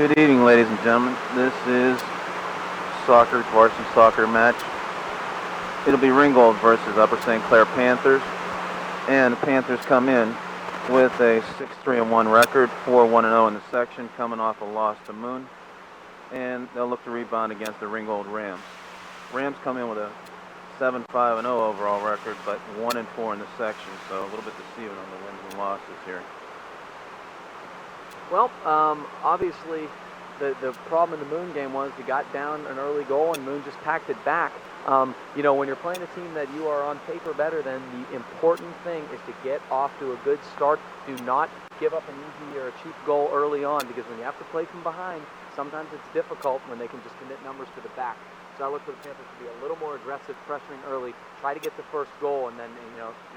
Good evening, ladies and gentlemen. This is varsity soccer match. It'll be Ringgold versus Upper St. Clair Panthers, and the Panthers come in with a 6-3-1 record, 4-1-0 in the section, coming off a loss to Moon, and they'll look to rebound against the Ringgold Rams. Rams come in with a 7-5-0 overall record, but 1-4 in the section, so a little bit deceiving on the wins and losses here. Well, obviously, the problem in the Moon game was they got down an early goal and Moon just packed it back. When you're playing a team that you are on paper better than, the important thing is to get off to a good start. Do not give up an easy or a cheap goal early on, because when you have to play from behind, sometimes it's difficult when they can just commit numbers to the back. So I look for the Panthers to be a little more aggressive, pressuring early, try to get the first goal, and then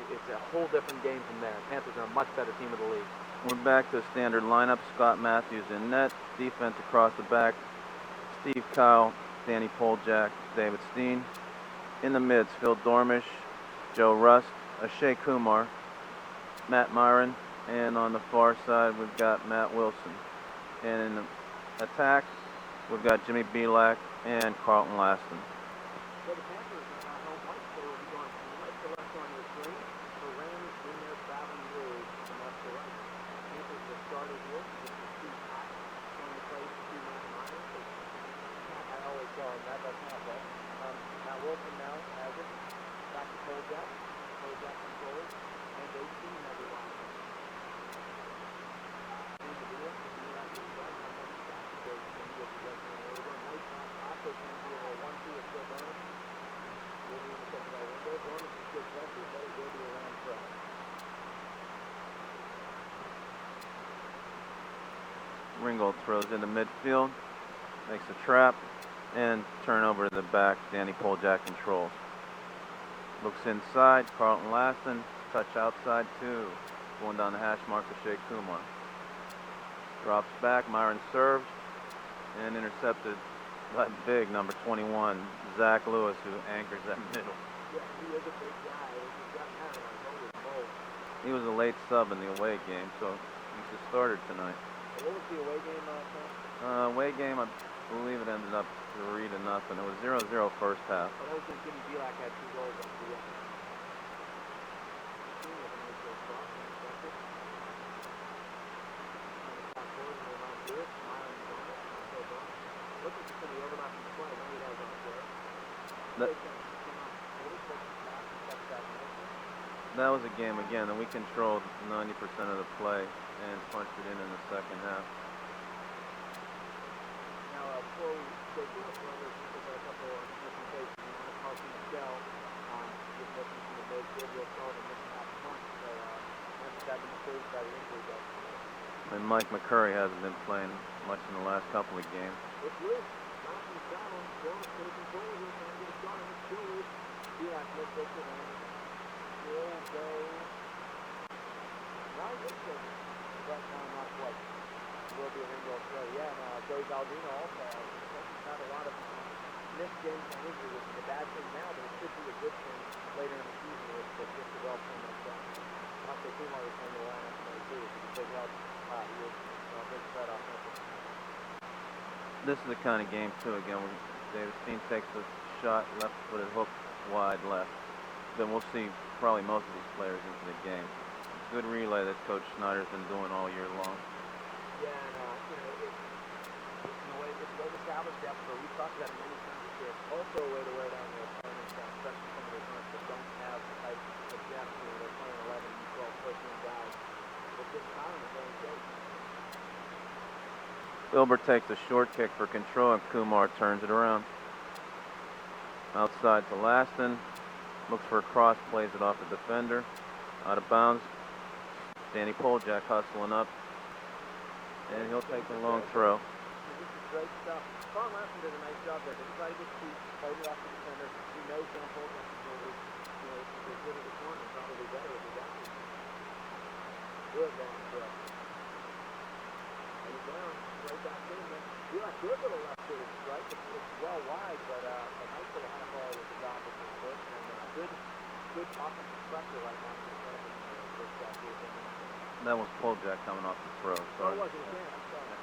it's a whole different game from there. Panthers are a much better team of the league. We're back to the standard lineup. Scott Matthews in net. Defense across the back. Steve Kyle, Danny Poljak, David Steen. In the mids, Phil Dormish, Joe Rust, Ashay Kumar, Matt Myron. And on the far side, we've got Matt Wilson. And in the attack, we've got Jimmy Belak and Carlton Laston. Well, the Panthers are not home white, so we'll be going from right to left on your screen. The Rams in their traveling blue from left to right. Panthers have started here. This is Steve Hot on the play to Matt Myers. I always tell him that. That's not right. Matt Wilson now has it. Back to Poljak. Poljak controls. And they see everyone. Ringgold throws into midfield, makes a trap, and turnover to the back. Danny Poljak controls. Looks inside, Carlton Laston, touch outside two. Going down the hash mark to Shea Kumar. Drops back, Myron serves, and intercepted by big number 21, Zach Lewis, who anchors that middle. Yeah, he is a big guy. He's got Myron on his bowl. He was a late sub in the away game, so he's the starter tonight. What was the away game, Tom? Away game, I believe it ended up 3-0. It was 0-0 first half. I always think Jimmy Belak had 2 goals at the end. That was a game again, and we controlled 90% of the play and punched it in the second half. Now, before we go through it, we've got a couple of presentations. You want to talk to Michelle, just looking from the big video start and missing half the punch. So, that's been improved by the injury belt. And Mike McCurry hasn't been playing much in the last couple of games. It's loose. Bouncing down. Jones taking control here. Trying to get a shot. It's still loose. Belak will take it and will go right into it. But not quite. Will be a Ringgold throw. Yeah, and Joey Baldino also has had a lot of missed games and injury, which is a bad thing now, but it should be a good thing later in the season if they get the well from themselves. Also, Kumar is playing the lineup tonight too, which is a big help. He is a big threat offensively. This is the kind of game, too, again, where David Steen takes a shot, left-footed hook, wide left. Then we'll see probably most of these players into the game. Good relay that Coach Schneider's been doing all year long. Yeah, and it's a way to establish depth, but we've talked about it many times this year. It's also a way to wear down their opponents, especially some of those runs that don't have the type of depth. They're playing 11, 12, 13 guys. But this time, it's very safe. Wilbur takes a short kick for control, and Kumar turns it around. Outside to Laston. Looks for a cross, plays it off the defender. Out of bounds. Danny Poljak hustling up. And he'll take the long throw. This is great stuff. Carl Laston did a nice job there. They tried to get feet, played it off the defender. He knows Danny Poljak is going to be good at the corner, probably better if he got it. Good long throw. He's down, right back in there. You like good little left footed strike. It's well wide, but a nice little high ball with the top of his foot. And good offensive pressure right now. That was Poljak coming off the throw. Sorry. Oh, it wasn't again. I'm sorry.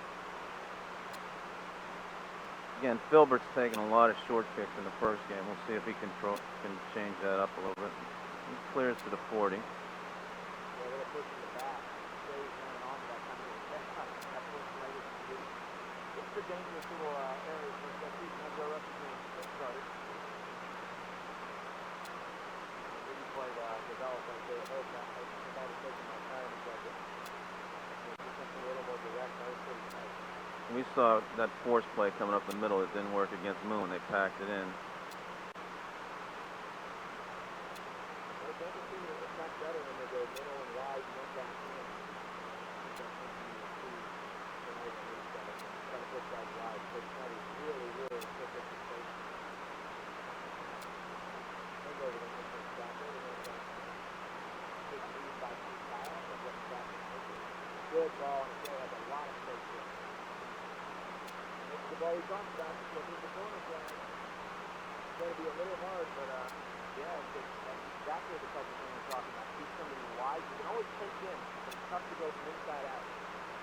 Again, Filbert's taking a lot of short kicks in the first game. We'll see if he can change that up a little bit. He clears to the 40. Yeah, they're pushing the back. Stays running on that kind of that first leg is good. It's a dangerous little area for that season. That's our rest of the game started. We played development. They hope that I was taking my time and budget. Something a little more direct. That was pretty nice. We saw that force play coming up the middle. It didn't work against Moon. They packed it in. Well, it doesn't seem to attack better when they go middle and wide and then back in. That's something you see tonight at least. Try to push that wide. But that is really, really quick execution. They go to the next back there. And then big lead by 2 fouls. That's what back in. Good ball. And they have a lot of space here. The ball we talked about, looking at the corner flag. It's going to be a little hard, but yeah, that's exactly the type of thing we're talking about. Keep somebody wide. You can always take in, but it's tough to go from inside out.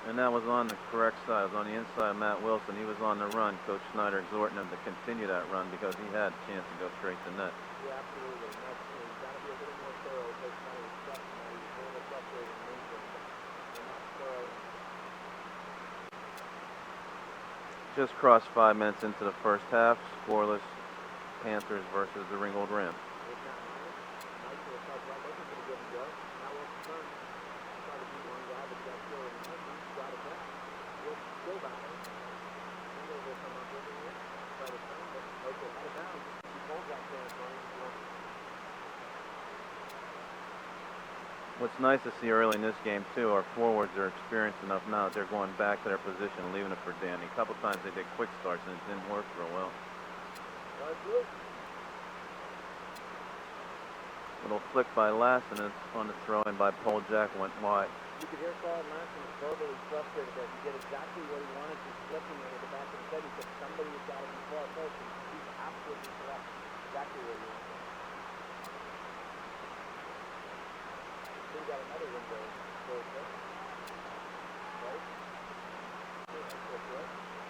And that was on the correct side. It was on the inside of Matt Wilson. He was on the run. Coach Snyder exhorting him to continue that run because he had a chance to go straight to net. Yeah, absolutely. And that's, you've got to be a little more thorough. Coach Snyder is stressing that. He's a little frustrated and moving, but they're not thorough. Just crossed 5 minutes into the first half. Scoreless. Panthers versus the Ringgold Rams. What's nice to see early in this game, too, our forwards are experienced enough now that they're going back to their position and leaving it for Danny. A couple times they did quick starts and it didn't work real well. Little flick by Lassen, and it's on the throw in by Paul Jack, went wide. You could hear Claude Lassen was verbally frustrated that he did exactly what he wanted to, flipping it at the back of his head. He said somebody has got to be far first, and he's absolutely correct. Exactly what he wanted. We got another window forward there. Right?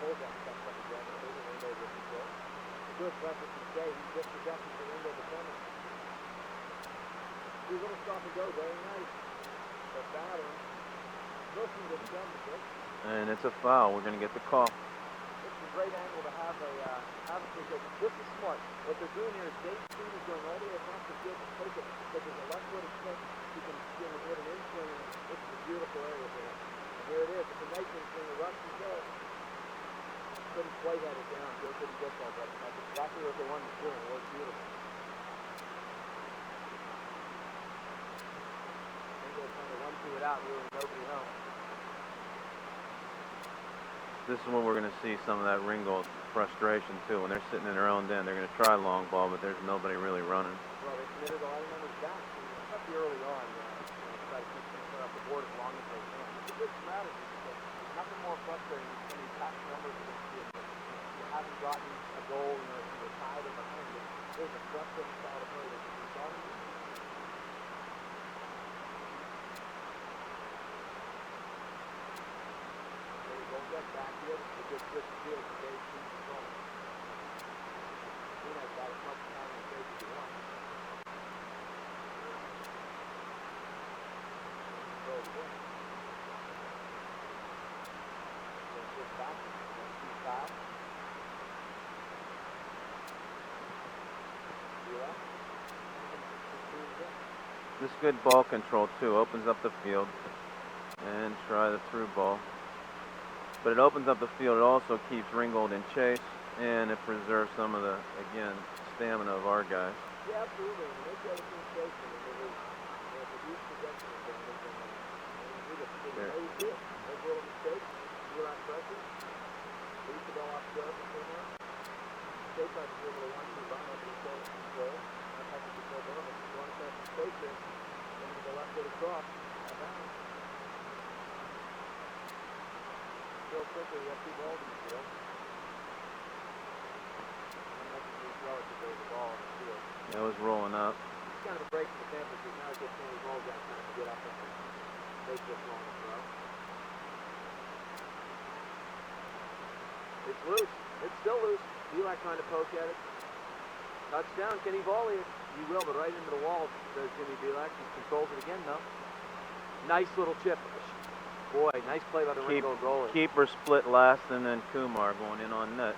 Paul Jack steps up again, and there's a window with the goal. A good pressure from Shea. He just possesses the window defender. He's going to stop and go. Very nice. But battling. Wilson gets done with it. And it's a foul. We're going to get the call. This is a great angle to have a kick. This is smart. What they're doing here is Dave Steve is going all the way across the field to take it. Because there's a left-footed kick. You can get an in-swing. This is a beautiful area for him. And here it is. It's a nice in-swing. The rush and go. Couldn't quite have it down. Joe couldn't get that. But that's exactly what they wanted to do. It was beautiful. Trying to run through it out, really nobody home. This is when we're going to see some of that Ringgold frustration too. When they're sitting in their own end, they're going to try long ball, but there's nobody really running. Well, they committed a lot of numbers back, especially early on. Try to keep things off the board as long as they can. It's a good strategy. There's nothing more frustrating than when you pass numbers against you. You haven't gotten a goal, you're tied or behind it. There's a frustrating style of play that you can start. Backfield, a good switch field for Dave Steve as well. He has got as much time and space as he wants. Go again. Then switch back. Then 2 fouls. This good ball control too. Opens up the field. And try the through ball. But it opens up the field. It also keeps Ringgold in chase, and it preserves some of the, again, stamina of our guys. Yeah, absolutely. And they got a team chasing, and they reduce possession advantage, and they know you do it. Make a little mistake, you're on pressure, lead the ball off the field, and Shea tries to be able to 1-2 run over the goal, not have to control ball, but you want to have some space there, and the left foot across, out of bounds. Real quickly, we have 2 balls in the field. And that's a new throw to go the ball in the field. That was rolling up. It's kind of a break for the Panthers because now it gets Danny Paul Jack time to get up and make this long throw. It's loose. It's still loose. Belak trying to poke at it. Touchdown. Can he volley it? He will, but right into the wall, says Jimmy Belak. He controls it again, though. Nice little chip. Boy, nice play by the Ringgold goalie. Keeper split Laston and Kumar going in on net.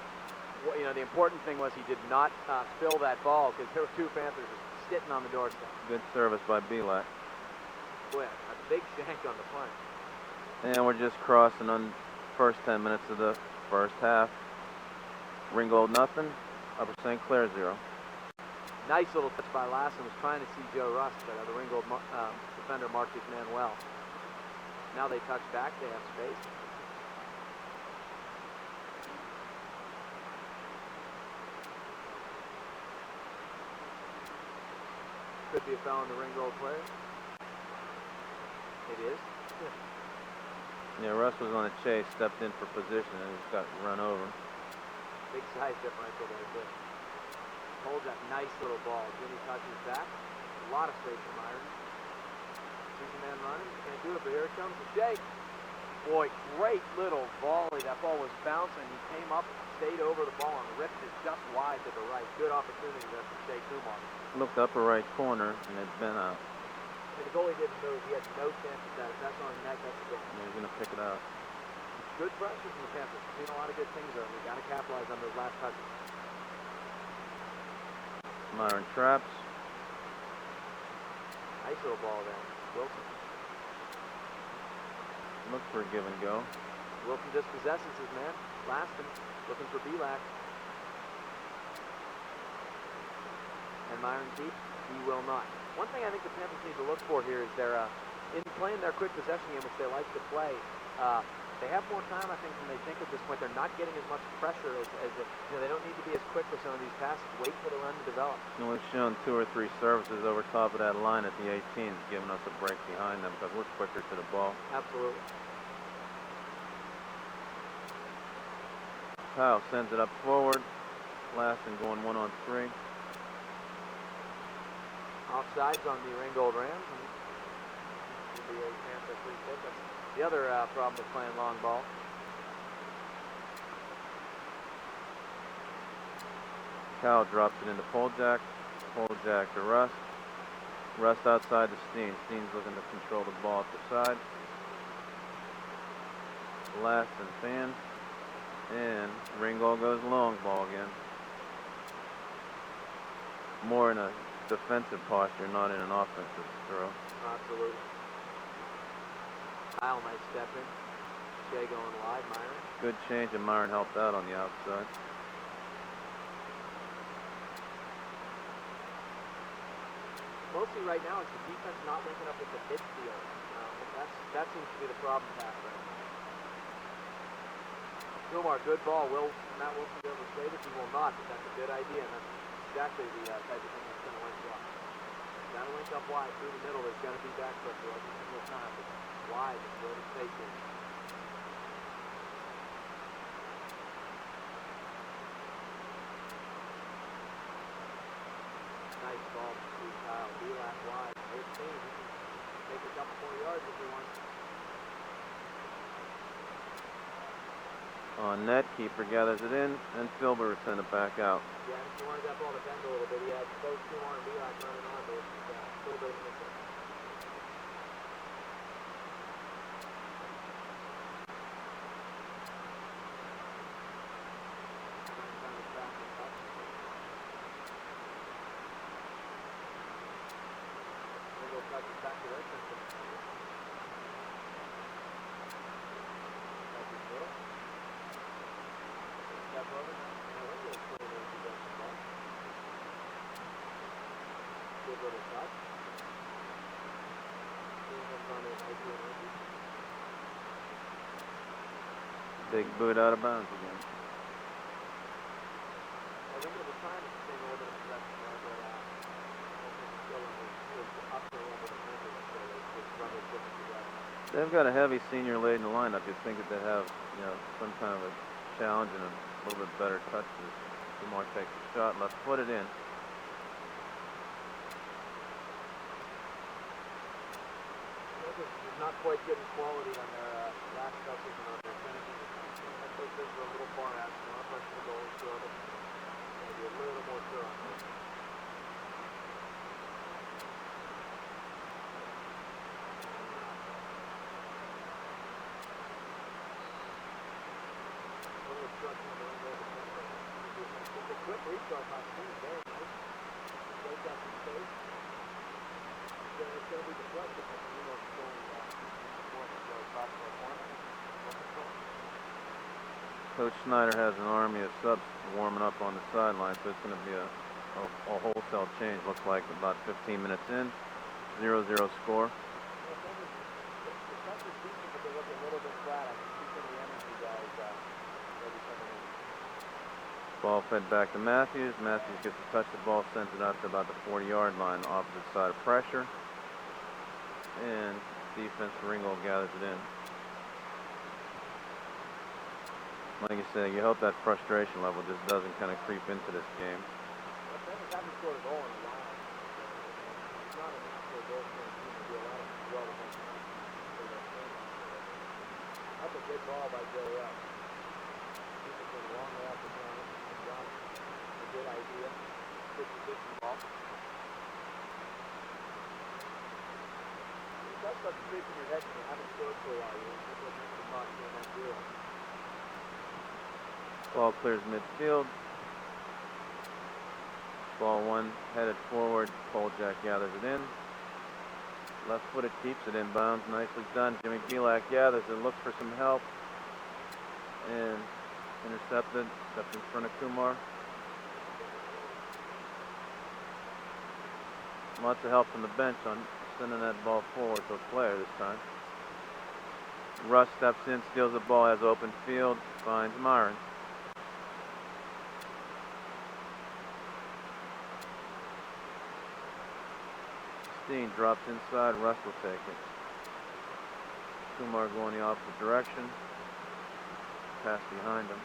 Well, you know, the important thing was he did not spill that ball because there were two Panthers sitting on the doorstep. Good service by Belak. Boy, a big shank on the punch. And we're just crossing on first 10 minutes of the first half. Ringgold nothing, Upper St. Clair 0. Nice little touch by Lassen. Was trying to see Joe Rust, but the Ringgold defender marked his man well. Now they touch back. They have space. Could be a foul on the Ringgold player. It is. Yeah, Russ was on a chase, stepped in for position, and just got run over. Big size differential there, too. Holds that nice little ball. Jimmy touches back. A lot of space from Myron. Sees a man running. Can't do it, but here it comes to Shea. Boy, great little volley. That ball was bouncing. He came up, stayed over the ball, and ripped it just wide to the right. Good opportunity there for Shea Kumar. Looked upper right corner, and it's been out. And the goalie didn't move. He had no chance at that. If that's on the net, that's a goal. He's going to pick it out. Good pressure from the Panthers. Seen a lot of good things there. We got to capitalize on those last touches. Myron traps. Nice little ball there. Wilson. Look for a give and go. Wilson dispossesses his man. Laston looking for Belak. And Myron keeps. He will not. One thing I think the Panthers need to look for here is they're in playing their quick possession game, which they like to play. They have more time, I think, than they think at this point. They're not getting as much pressure as if, they don't need to be as quick with some of these passes. Wait for the run to develop. And we've shown 2 or 3 services over top of that line at the 18, giving us a break behind them because we're quicker to the ball. Absolutely. Powell sends it up forward. Laston going 1-on-3. Offsides on the Ringgold Rams. And it'll be a Panther free kick. That's the other problem with playing long ball. Powell drops it into Poljak. Poljak to Rust. Rust outside to Steen. Steen's looking to control the ball at the side. Laston fan. And Ringgold goes long ball again. More in a defensive posture, not in an offensive throw. Absolutely. Kyle, nice step in. Shea going wide, Myron. Good change, and Myron helped out on the outside. Mostly right now, it's the defense not linking up with the midfield. That seems to be the problem pass right now. Kumar, good ball. Will Matt Wilson be able to save it? He will not, but that's a good idea, and that's exactly the type of thing that's going to link you up. Got to link up wide through the middle. There's got to be back pressure every single time. But wide is where the space is. Nice ball to Kyle. Belak wide. 13. He can take a couple more yards if he wants. On net, keeper gathers it in, and Filber send it back out. Yeah, if he wanted that ball to bend a little bit, he had both Kumar and Belak running on, but it's a little bit of a mistake. Back to their center. That's his middle. Step over. Good little touch. Big boot out of bounds again. I think it was trying to stay a little bit of possession there, but still in the upper level of the country, so they just run it different together. They've got a heavy senior late in the lineup. You'd think that they have, some kind of a challenge and a little bit better touches. Kumar takes a shot, left footed in. Not quite getting quality on their last touches and on their finishing. That's those things are a little far out. So I'm pushing the goal, so I'm going to be a little more sure on this. It's a quick restart by Steve. Very nice. They've got some space. It's going to be deflected. Coach Snyder has an army of subs warming up on the sideline, so it's going to be a wholesale change. Looks like about 15 minutes in, 0-0 score. Ball fed back to Matthews. Matthews gets a touch the ball, sends it out to about the 40-yard line, opposite side of pressure. And defense Ringgold gathers it in. Like you said, you hope that frustration level just doesn't kind of creep into this game. That's a good ball by Joe Rupp. He's been long way up the ground. A good idea. Good position ball. That stuff creeps in your head when you haven't scored for a while. You're just looking at the box doing that drill. Ball clears midfield. Ball one headed forward. Poljak gathers it in. Left-footed keeps it inbounds. Nicely done. Jimmy Belak gathers it, looks for some help, and intercepted. Stepped in front of Kumar. Lots of help from the bench on sending that ball forward to a player this time. Russ steps in, steals the ball, has open field, finds Myron. Steen drops inside, Russ will take it. Kumar going the opposite direction. Pass behind him.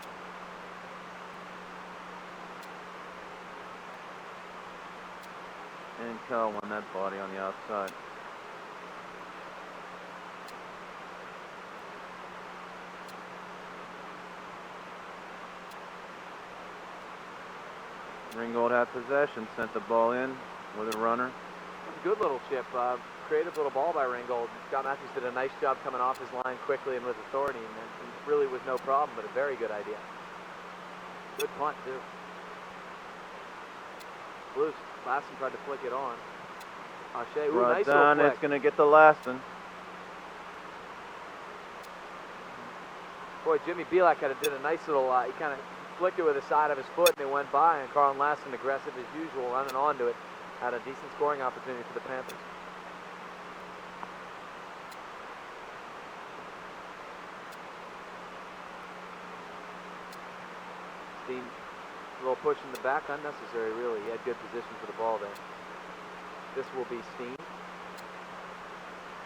And Cal won that body on the outside. Ringgold had possession, sent the ball in with a runner. Good little chip, creative little ball by Ringgold. Scott Matthews did a nice job coming off his line quickly and with authority, and it really was no problem, but a very good idea. Good punt, too. Loose. Lassen tried to flick it on. Shea, ooh, nice little flick. It's going to get the Lassen. Boy, Jimmy Belak did a nice little, he kind of flicked it with the side of his foot, and it went by, and Carl Lassen, aggressive as usual, running onto it. Had a decent scoring opportunity for the Panthers. Steen, a little push in the back, unnecessary really. He had good position for the ball there. This will be Steen.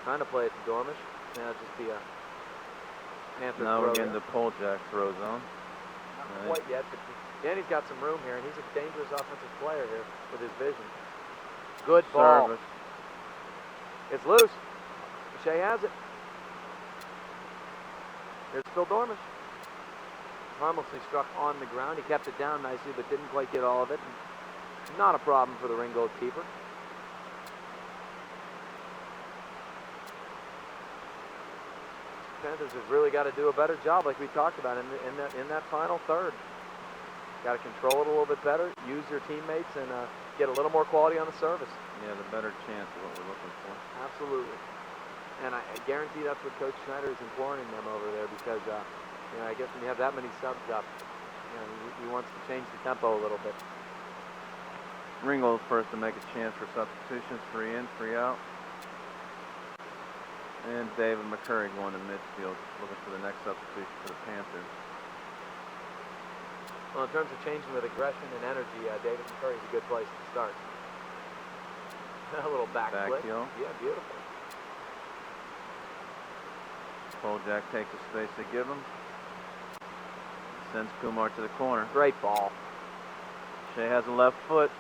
Trying to play it to Dormish. Now just be a Panther now throw. we're getting the Poljak throw zone. Not quite yet, but Danny's got some room here, and he's a dangerous offensive player here with his vision. Good ball. Service. It's loose. Shea has it. Here's Phil Dormish. Harmlessly struck on the ground. He kept it down nicely, but didn't quite get all of it. Not a problem for the Ringgold keeper. Panthers have really got to do a better job, like we talked about in that final third. Got to control it a little bit better, use your teammates, and get a little more quality on the service. Yeah, the better chance of what we're looking for. Absolutely. And I guarantee that's what Coach Schneider is imploring them over there, because I guess when you have that many subs up, he wants to change the tempo a little bit. Ringgold first to make a chance for substitutions, 3 in, 3 out. And David McCurry going to midfield, looking for the next substitution for the Panthers. Well, in terms of changing with aggression and energy, David McCurry is a good place to start. A little back flip. heel. Yeah, beautiful. Poljak takes the space they give him. Sends Kumar to the corner. Great ball. Shea has a left foot.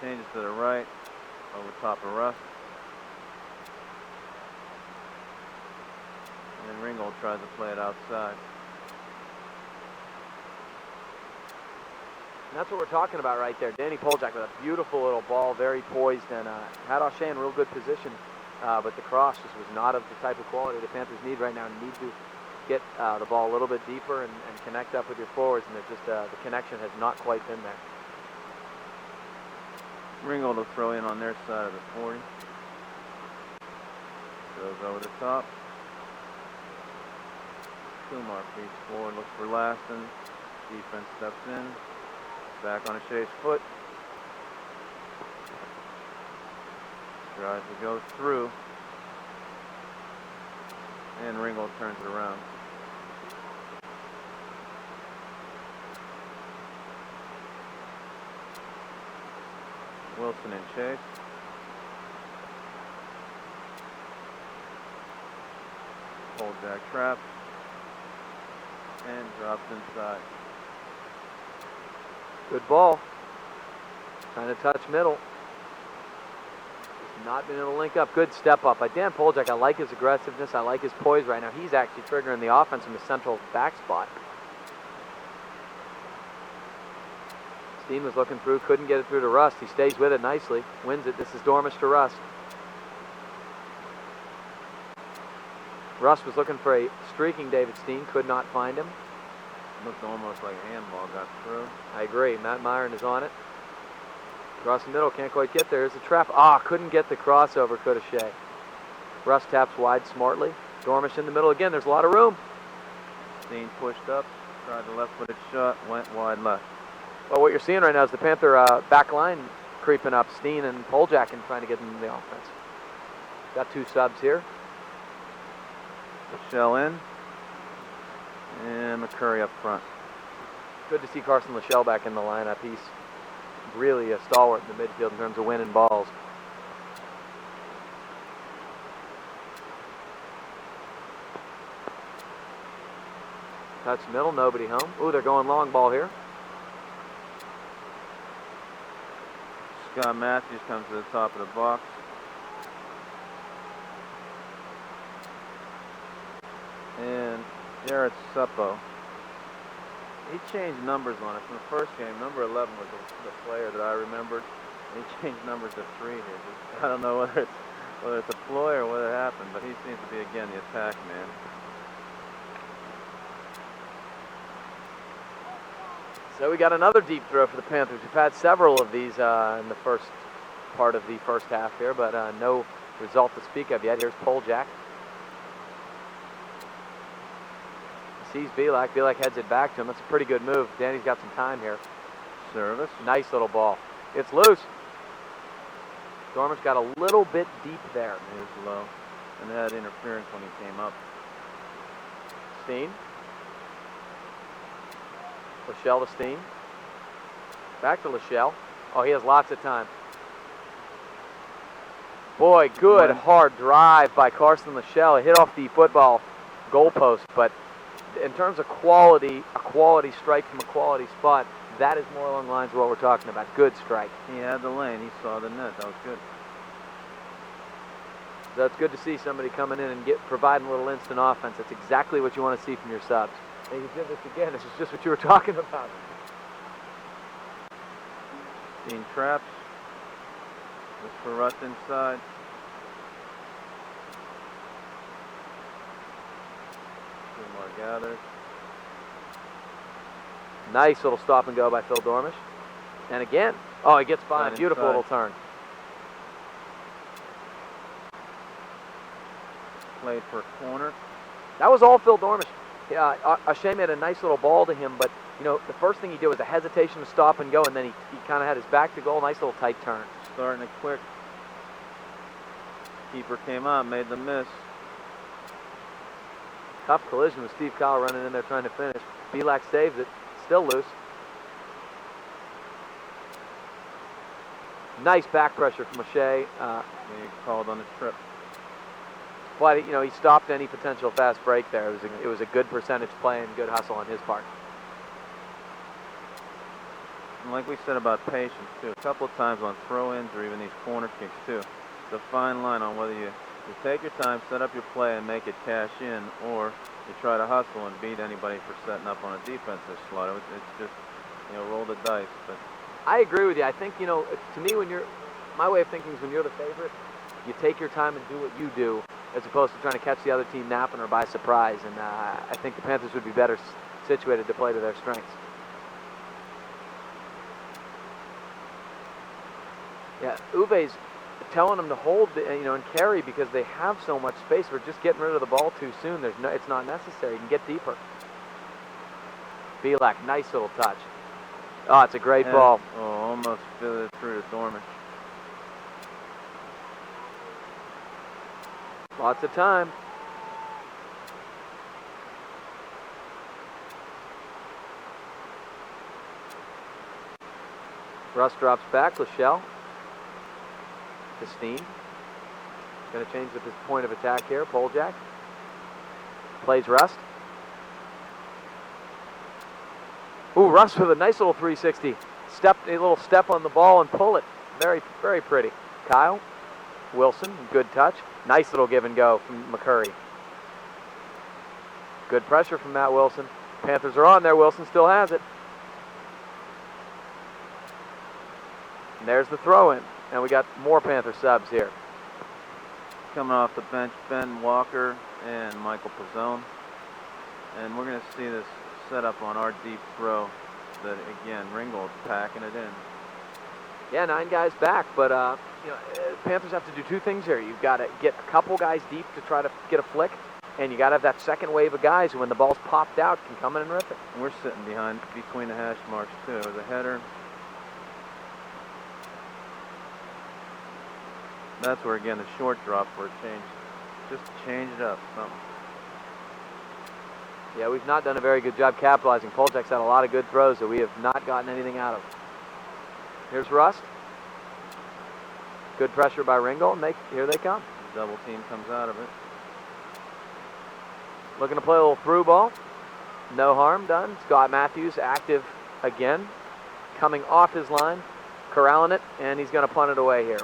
Changes to the right. Over top of Russ. And Ringgold tries to play it outside. that's what we're talking about right there. Danny Poljak with a beautiful little ball, very poised, and had O'Shea in real good position. But the cross just was not of the type of quality the Panthers need right now. Need to get the ball a little bit deeper and connect up with your forwards, and there's just the connection has not quite been there. Ringgold will throw in on their side of the 40. Goes over the top. Kumar feeds forward, looks for Laston. Defense steps in. Back on O'Shea's foot. Tries to go through. And Ringgold turns it around. Wilson in chase. Poljak traps. And drops inside. Good ball. Trying to touch middle. Just not been able to link up. Good step up by Dan Poljak. I like his aggressiveness. I like his poise right now. He's actually triggering the offense from the central back spot. Steen was looking through, couldn't get it through to Rust. He stays with it nicely, wins it. This is Dormish to Rust. Rust was looking for a streaking David Steen, could not find him. Looked almost like a handball got through. I agree. Matt Myron is on it. Across the middle, can't quite get there. There's a trap. Couldn't get the crossover, could O'Shea. Rust taps wide smartly. Dormish in the middle again. There's a lot of room. Steen pushed up, tried the left-footed shot, went wide left. Well, what you're seeing right now is the Panther back line creeping up. Steen and Poljak and trying to get into the offense. Got two subs here. Lachelle in. And McCurry up front. Good to see Carson Lachelle back in the lineup. He's really a stalwart in the midfield in terms of winning balls. Touch middle, nobody home. Ooh, they're going long ball here. Scott Matthews comes to the top of the box. And Jared Suppo. He changed numbers on us. In the first game, number 11 was the player that I remembered. He changed numbers to 3 here. I don't know whether it's a ploy or what happened, but he seems to be, again, the attack man. So we got another deep throw for the Panthers. We've had several of these in the first part of the first half here, but no result to speak of yet. Here's Poljak. Sees Bielak. Bielak heads it back to him. That's a pretty good move. Danny's got some time here. Service. Nice little ball. It's loose. Dormish got a little bit deep there. It was low. And had interference when he came up. Steen. Lachelle to Steen. Back to Lachelle. Oh, he has lots of time. Boy, good hard drive by Carson Lachelle. It hit off the football goalpost, but in terms of quality, a quality strike from a quality spot, that is more along the lines of what we're talking about. Good strike. He had the lane. He saw the net. That was good. That's good to see somebody coming in and providing a little instant offense. That's exactly what you want to see from your subs. And you did this again. This is just what you were talking about. Steen traps. Looks for Rust inside. Kumar gathers. Nice little stop and go by Phil Dormish. And again, he gets by. Right Beautiful inside. little turn. Played for a corner. That was all Phil Dormish. Yeah, O'Shea made a nice little ball to him, but the first thing he did was a hesitation to stop and go, and then he kind of had his back to goal. Nice little tight turn. Starting it quick. Keeper came out, made the miss. Tough collision with Steve Kyle running in there trying to finish. Bielak saves it. Still loose. Nice back pressure from O'Shea. He called on the trip. But he stopped any potential fast break there. It was a good percentage play and good hustle on his part. And like we said about patience too, a couple of times on throw-ins or even these corner kicks too. It's a fine line on whether you take your time, set up your play, and make it cash in, or you try to hustle and beat anybody for setting up on a defensive slot. It's just roll the dice. But I agree with you. I think, to me, my way of thinking is when you're the favorite, you take your time and do what you do, as opposed to trying to catch the other team napping or by surprise. And I think the Panthers would be better situated to play to their strengths. Yeah, Uwe's telling them to hold, and carry because they have so much space. We're just getting rid of the ball too soon. It's not necessary. You can get deeper. Belak, nice little touch. Oh, it's a great ball. Oh, almost filled it through to Dormish. Lots of time. Russ drops back. Lachelle. Christine. Going to change the point of attack here. Poljak. Plays Rust. Ooh, Russ with a nice little 360. A little step on the ball and pull it. Very, very pretty. Kyle. Wilson. Good touch. Nice little give and go from McCurry. Good pressure from Matt Wilson. Panthers are on there. Wilson still has it. And there's the throw in. And we got more Panther subs here. Coming off the bench, Ben Walker and Michael Pizzone. And we're going to see this set up on our deep throw. That again, Ringgold packing it in. Yeah, 9 guys back, but Panthers have to do 2 things here. You've got to get a couple guys deep to try to get a flick, and you got to have that second wave of guys who, when the ball's popped out, can come in and rip it. And we're sitting between the hash marks too. The header. That's where again the short drop for a change. Just change it up. Something. Yeah, we've not done a very good job capitalizing. Poljak's had a lot of good throws that we have not gotten anything out of. Here's Rust. Good pressure by Ringgold, and here they come. The double team comes out of it. Looking to play a little through ball. No harm done. Scott Matthews active again. Coming off his line, corralling it, and he's going to punt it away here.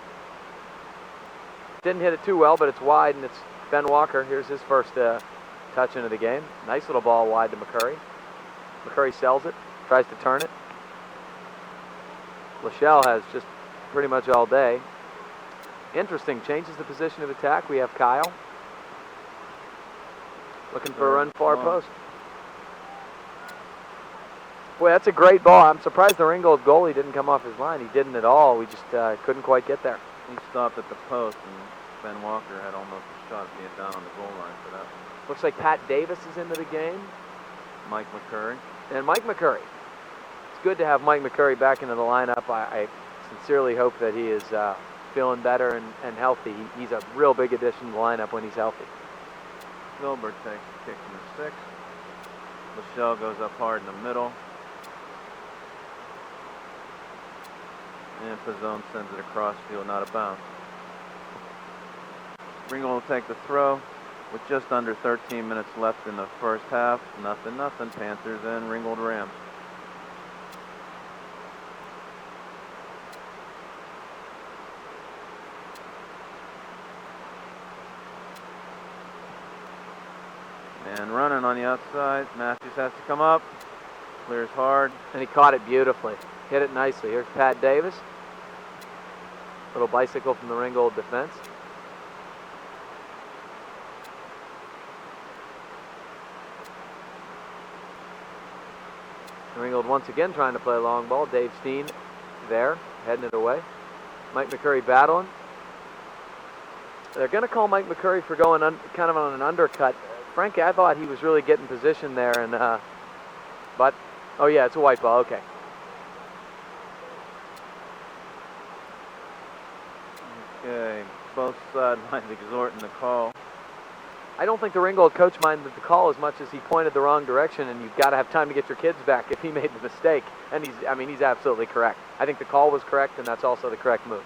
Didn't hit it too well, but it's wide, and it's Ben Walker. Here's his first touch into the game. Nice little ball wide to McCurry. McCurry sells it, tries to turn it. Lachelle has just pretty much all day. Interesting, changes the position of attack. We have Kyle looking for a run far post. Boy, that's a great ball. I'm surprised the Ringgold goalie didn't come off his line. He didn't at all. We just couldn't quite get there. He stopped at the post, and Ben Walker had almost a shot at being down on the goal line for that. Looks like Pat Davis is into the game. Mike McCurry. And Mike McCurry. It's good to have Mike McCurry back into the lineup. I sincerely hope that he is feeling better and healthy. He's a real big addition to the lineup when he's healthy. Gilbert takes a kick from the 6. Lachelle goes up hard in the middle. And Pizzone sends it across field, not a bounce. Ringgold will take the throw with just under 13 minutes left in the first half. Nothing. Panthers and Ringgold Rams. And running on the outside. Matthews has to come up. Clears hard. And he caught it beautifully. Hit it nicely. Here's Pat Davis. Little bicycle from the Ringgold defense. Ringgold once again trying to play a long ball. Dave Steen there, heading it away. Mike McCurry battling. They're going to call Mike McCurry for going kind of on an undercut. Frankly, I thought he was really getting position there, and but oh yeah, it's a white ball. Okay. Okay, both sidelines exhorting the call. I don't think the Ringgold coach minded the call as much as he pointed the wrong direction, and you've got to have time to get your kids back if he made the mistake. And he's absolutely correct. I think the call was correct, and that's also the correct move.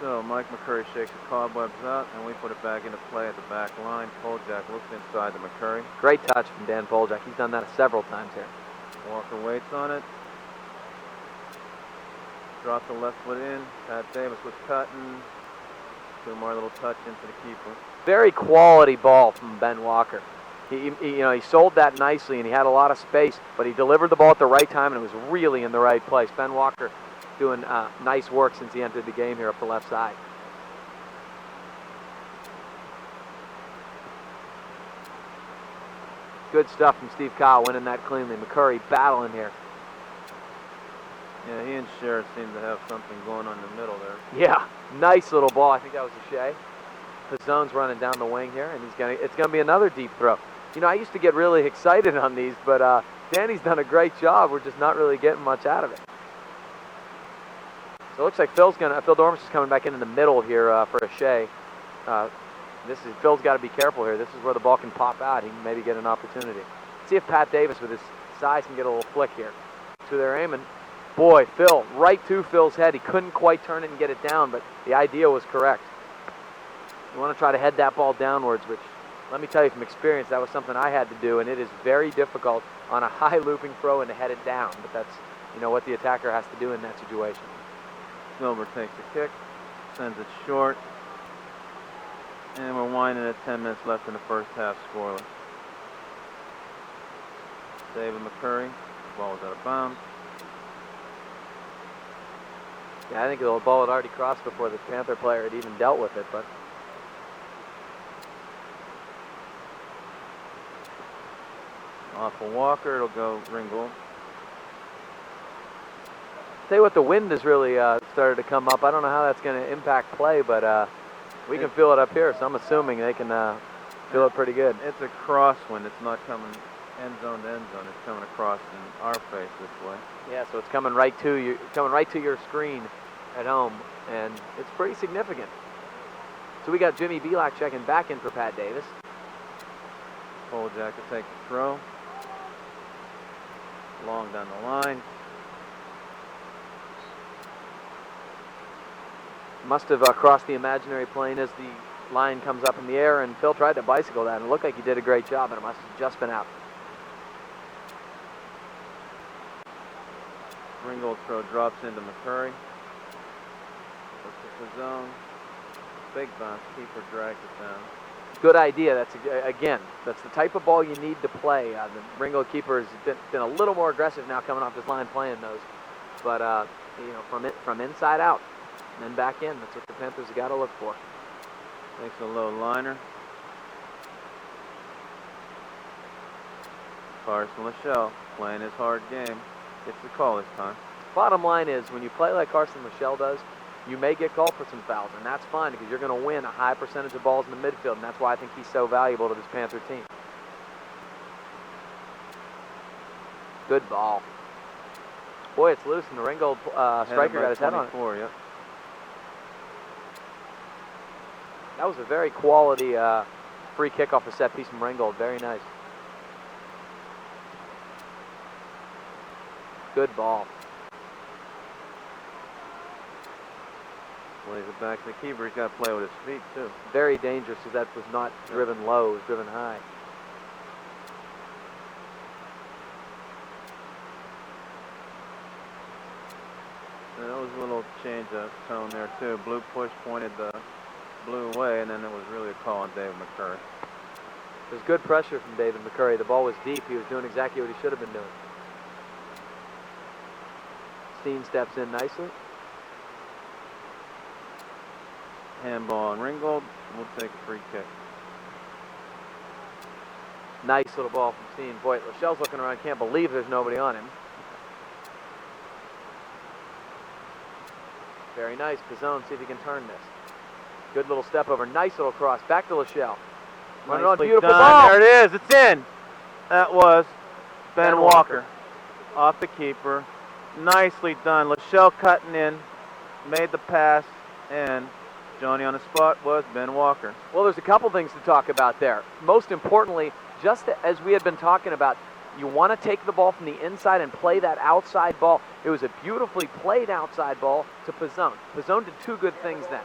So Mike McCurry shakes the cobwebs out, and we put it back into play at the back line. Poljak looks inside to McCurry. Great touch from Dan Poljak. He's done that several times here. Walker waits on it. Dropped the left foot in. Pat Davis was cutting. 2 more little touch into the keeper. Very quality ball from Ben Walker. He sold that nicely, and he had a lot of space, but he delivered the ball at the right time, and it was really in the right place. Ben Walker doing nice work since he entered the game here up the left side. Good stuff from Steve Kyle, winning that cleanly. McCurry battling here. Yeah, he and Sherrod seem to have something going on in the middle there. Yeah, nice little ball. I think that was a Shea. Pizzone's running down the wing here, and it's gonna be another deep throw. I used to get really excited on these, but Danny's done a great job. We're just not really getting much out of it. So it looks like Phil Dormis is coming back into the middle here for a Shea. Phil's got to be careful here. This is where the ball can pop out. He can maybe get an opportunity. See if Pat Davis with his size can get a little flick here. So they're aiming. Boy, Phil, right to Phil's head. He couldn't quite turn it and get it down, but the idea was correct. You want to try to head that ball downwards, which, let me tell you from experience, that was something I had to do, and it is very difficult on a high looping throw and to head it down. But that's, what the attacker has to do in that situation. Silver takes the kick, sends it short, and we're winding at 10 minutes left in the first half, scoreless. David McCurry, ball was out of bounds. Yeah, I think the ball had already crossed before the Panther player had even dealt with it, but off of Walker, it'll go Ringgold. Tell you what, the wind has really started to come up. I don't know how that's going to impact play, but we can feel it up here, so I'm assuming they can feel it pretty good. It's a crosswind. It's not coming end zone to end zone. It's coming across in our face this way. Yeah, so it's coming right to you, coming right to your screen at home, and it's pretty significant. So we got Jimmy Belak checking back in for Pat Davis. Jack to take the throw. Long down the line. Must have crossed the imaginary plane as the line comes up in the air, and Phil tried to bicycle that, and it looked like he did a great job, and it must have just been out. Ringgold throw drops into McCurry. Looks at the zone. Big bounce. Keeper drags it down. Good idea. That's the type of ball you need to play. The Ringgold keeper has been a little more aggressive now coming off this line playing those, but from inside out and then back in. That's what the Panthers have got to look for. Takes a low liner. Carson Lachelle playing his hard game. Gets the call this time. Bottom line is, when you play like Carson Lachelle does, you may get called for some fouls, and that's fine because you're going to win a high percentage of balls in the midfield, and that's why I think he's so valuable to this Panther team. Good ball. Boy, it's loose, and the Ringgold striker got his head on it. Yep. That was a very quality free kick off a set piece from Ringgold. Very nice. Good ball. Plays it back to the keeper. He's got to play with his feet, too. Very dangerous because that was not driven low. It was driven high. And there was a little change of tone there, too. Blue push pointed the blue away, and then it was really a call on David McCurry. There's good pressure from David McCurry. The ball was deep. He was doing exactly what he should have been doing. Steen steps in nicely. Handball on Ringgold. We'll take a free kick. Nice little ball from Steen. Boy, Lachelle's looking around. Can't believe there's nobody on him. Very nice. Pizzone, see if he can turn this. Good little step over. Nice little cross. Back to Lachelle. Running on, beautiful ball. There it is. It's in. That was Ben Walker. Off the keeper. Nicely done. Lachelle cutting in. Made the pass. And Johnny on the spot was Ben Walker. Well, there's a couple things to talk about there. Most importantly, just as we had been talking about, you want to take the ball from the inside and play that outside ball. It was a beautifully played outside ball to Pizzone. Pizzone did two good things then.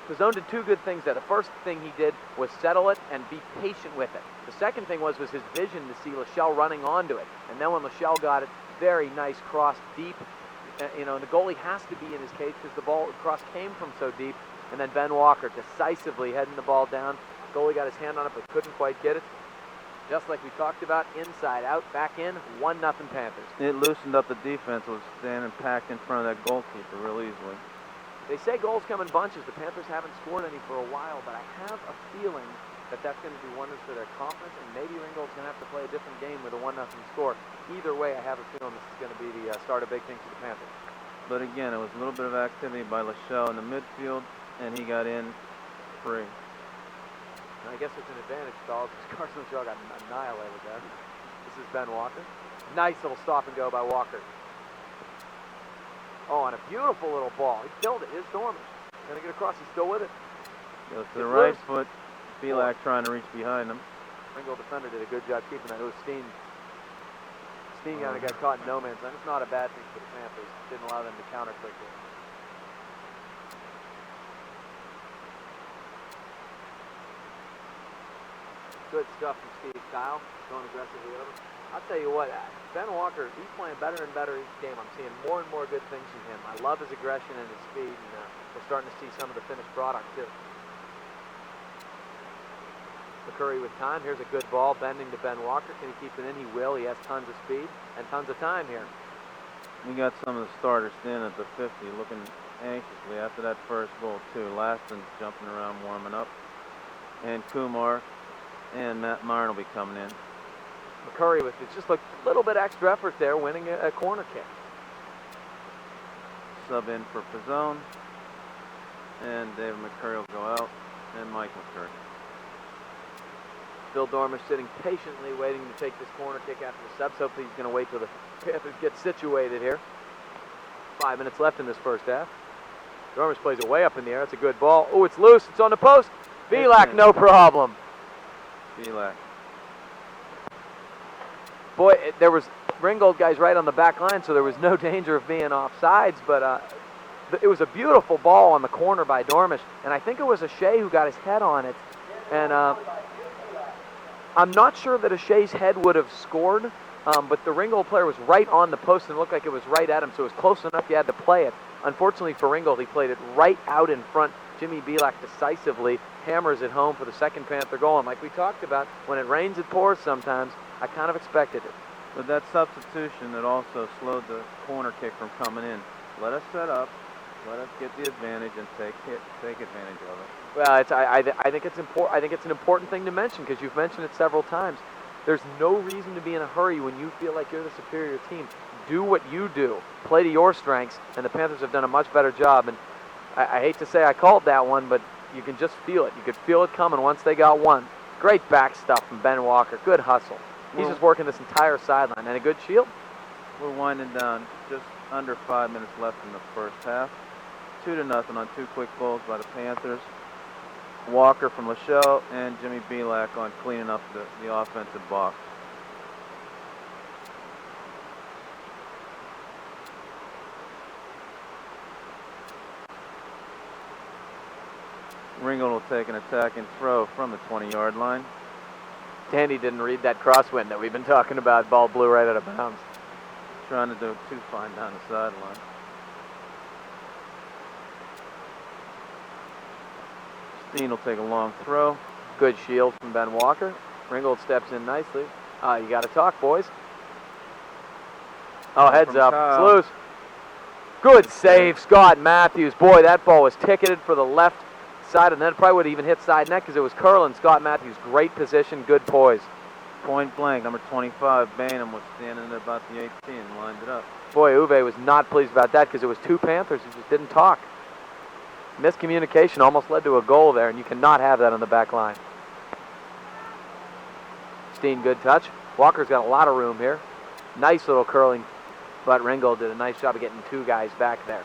Pizzone did two good things there. The first thing he did was settle it and be patient with it. The second thing was his vision to see Lachelle running onto it. And then when Lachelle got it, very nice cross deep. And the goalie has to be in his cage because the ball cross came from so deep. And then Ben Walker decisively heading the ball down. Goalie got his hand on it, but couldn't quite get it. Just like we talked about, inside out, back in, 1-0 Panthers. It loosened up the defense. Was standing packed in front of that goalkeeper real easily. They say goals come in bunches. The Panthers haven't scored any for a while, but I have a feeling that that's going to do wonders for their confidence, and maybe Ringgold's going to have to play a different game with a 1-0 score. Either way, I have a feeling this is going to be the start of big things for the Panthers. But again, it was a little bit of activity by Lachelle in the midfield, and he got in free. And I guess it's an advantage, fellas, because Carson Lachelle got annihilated there. This is Ben Walker. Nice little stop and go by Walker. Oh, and a beautiful little ball. He killed it. Here's Dormish. Gonna get across. He's still with it. Goes to the right foot. Belak trying to reach behind him. Ringgold defender did a good job keeping that. It was Steen. Steen kind of got caught in no man's land. It's not a bad thing for the Panthers. Didn't allow them to counter quickly. Good stuff from Steve Kyle. Going aggressively over. I'll tell you what, Ben Walker, he's playing better and better each game. I'm seeing more and more good things from him. I love his aggression and his speed, and we're starting to see some of the finished product, too. McCurry with time. Here's a good ball, bending to Ben Walker. Can he keep it in? He will. He has tons of speed and tons of time here. We got some of the starters standing at the 50, looking anxiously after that first goal, too. Laston's jumping around, warming up. And Kumar and Matt Martin will be coming in. McCurry with it. Just a little bit extra effort there, winning a corner kick. Sub in for Pizzone. And David McCurry will go out. And Mike McCurry. Phil Dormish sitting patiently waiting to take this corner kick after the subs. Hopefully he's going to wait till the Panthers get situated here. 5 minutes left in this first half. Dormish plays it way up in the air. It's a good ball. Oh, it's loose. It's on the post. Belak, no problem. Belak. Boy, there was Ringgold guys right on the back line, so there was no danger of being offsides, but it was a beautiful ball on the corner by Dormish, and I think it was Shea who got his head on it, and I'm not sure that Shea's head would have scored, but the Ringgold player was right on the post and it looked like it was right at him, so it was close enough you had to play it. Unfortunately for Ringgold, he played it right out in front. Jimmy Belak decisively hammers it home for the second Panther goal, and like we talked about, when it rains, it pours sometimes. I kind of expected it. But that substitution, it also slowed the corner kick from coming in. Let us set up, let us get the advantage and take advantage of it. Well, I think it's important. I think it's an important thing to mention because you've mentioned it several times. There's no reason to be in a hurry when you feel like you're the superior team. Do what you do. Play to your strengths, and the Panthers have done a much better job. And I hate to say I called that one, but you can just feel it. You could feel it coming once they got one. Great back stuff from Ben Walker. Good hustle. He's just working this entire sideline. And a good shield. We're winding down. Just under 5 minutes left in the first half. 2-0 on two quick goals by the Panthers. Walker from Lachelle and Jimmy Belak on cleaning up the offensive box. Ringgold will take an attack and throw from the 20-yard line. Tandy didn't read that crosswind that we've been talking about. Ball blew right out of bounds. Trying to do it too fine down the sideline. Steen will take a long throw. Good shield from Ben Walker. Ringgold steps in nicely. You got to talk, boys. Oh, heads up. Kyle. It's loose. Good save, Scott Matthews. Boy, that ball was ticketed for the left side, and then it probably would have even hit side net because it was curling. Scott Matthews, great position, good poise. Point blank, number 25, Bainham was standing at about the 18 and lined it up. Boy, Uwe was not pleased about that because it was two Panthers who just didn't talk. Miscommunication almost led to a goal there, and you cannot have that on the back line. Steen, good touch. Walker's got a lot of room here. Nice little curling, but Ringgold did a nice job of getting two guys back there.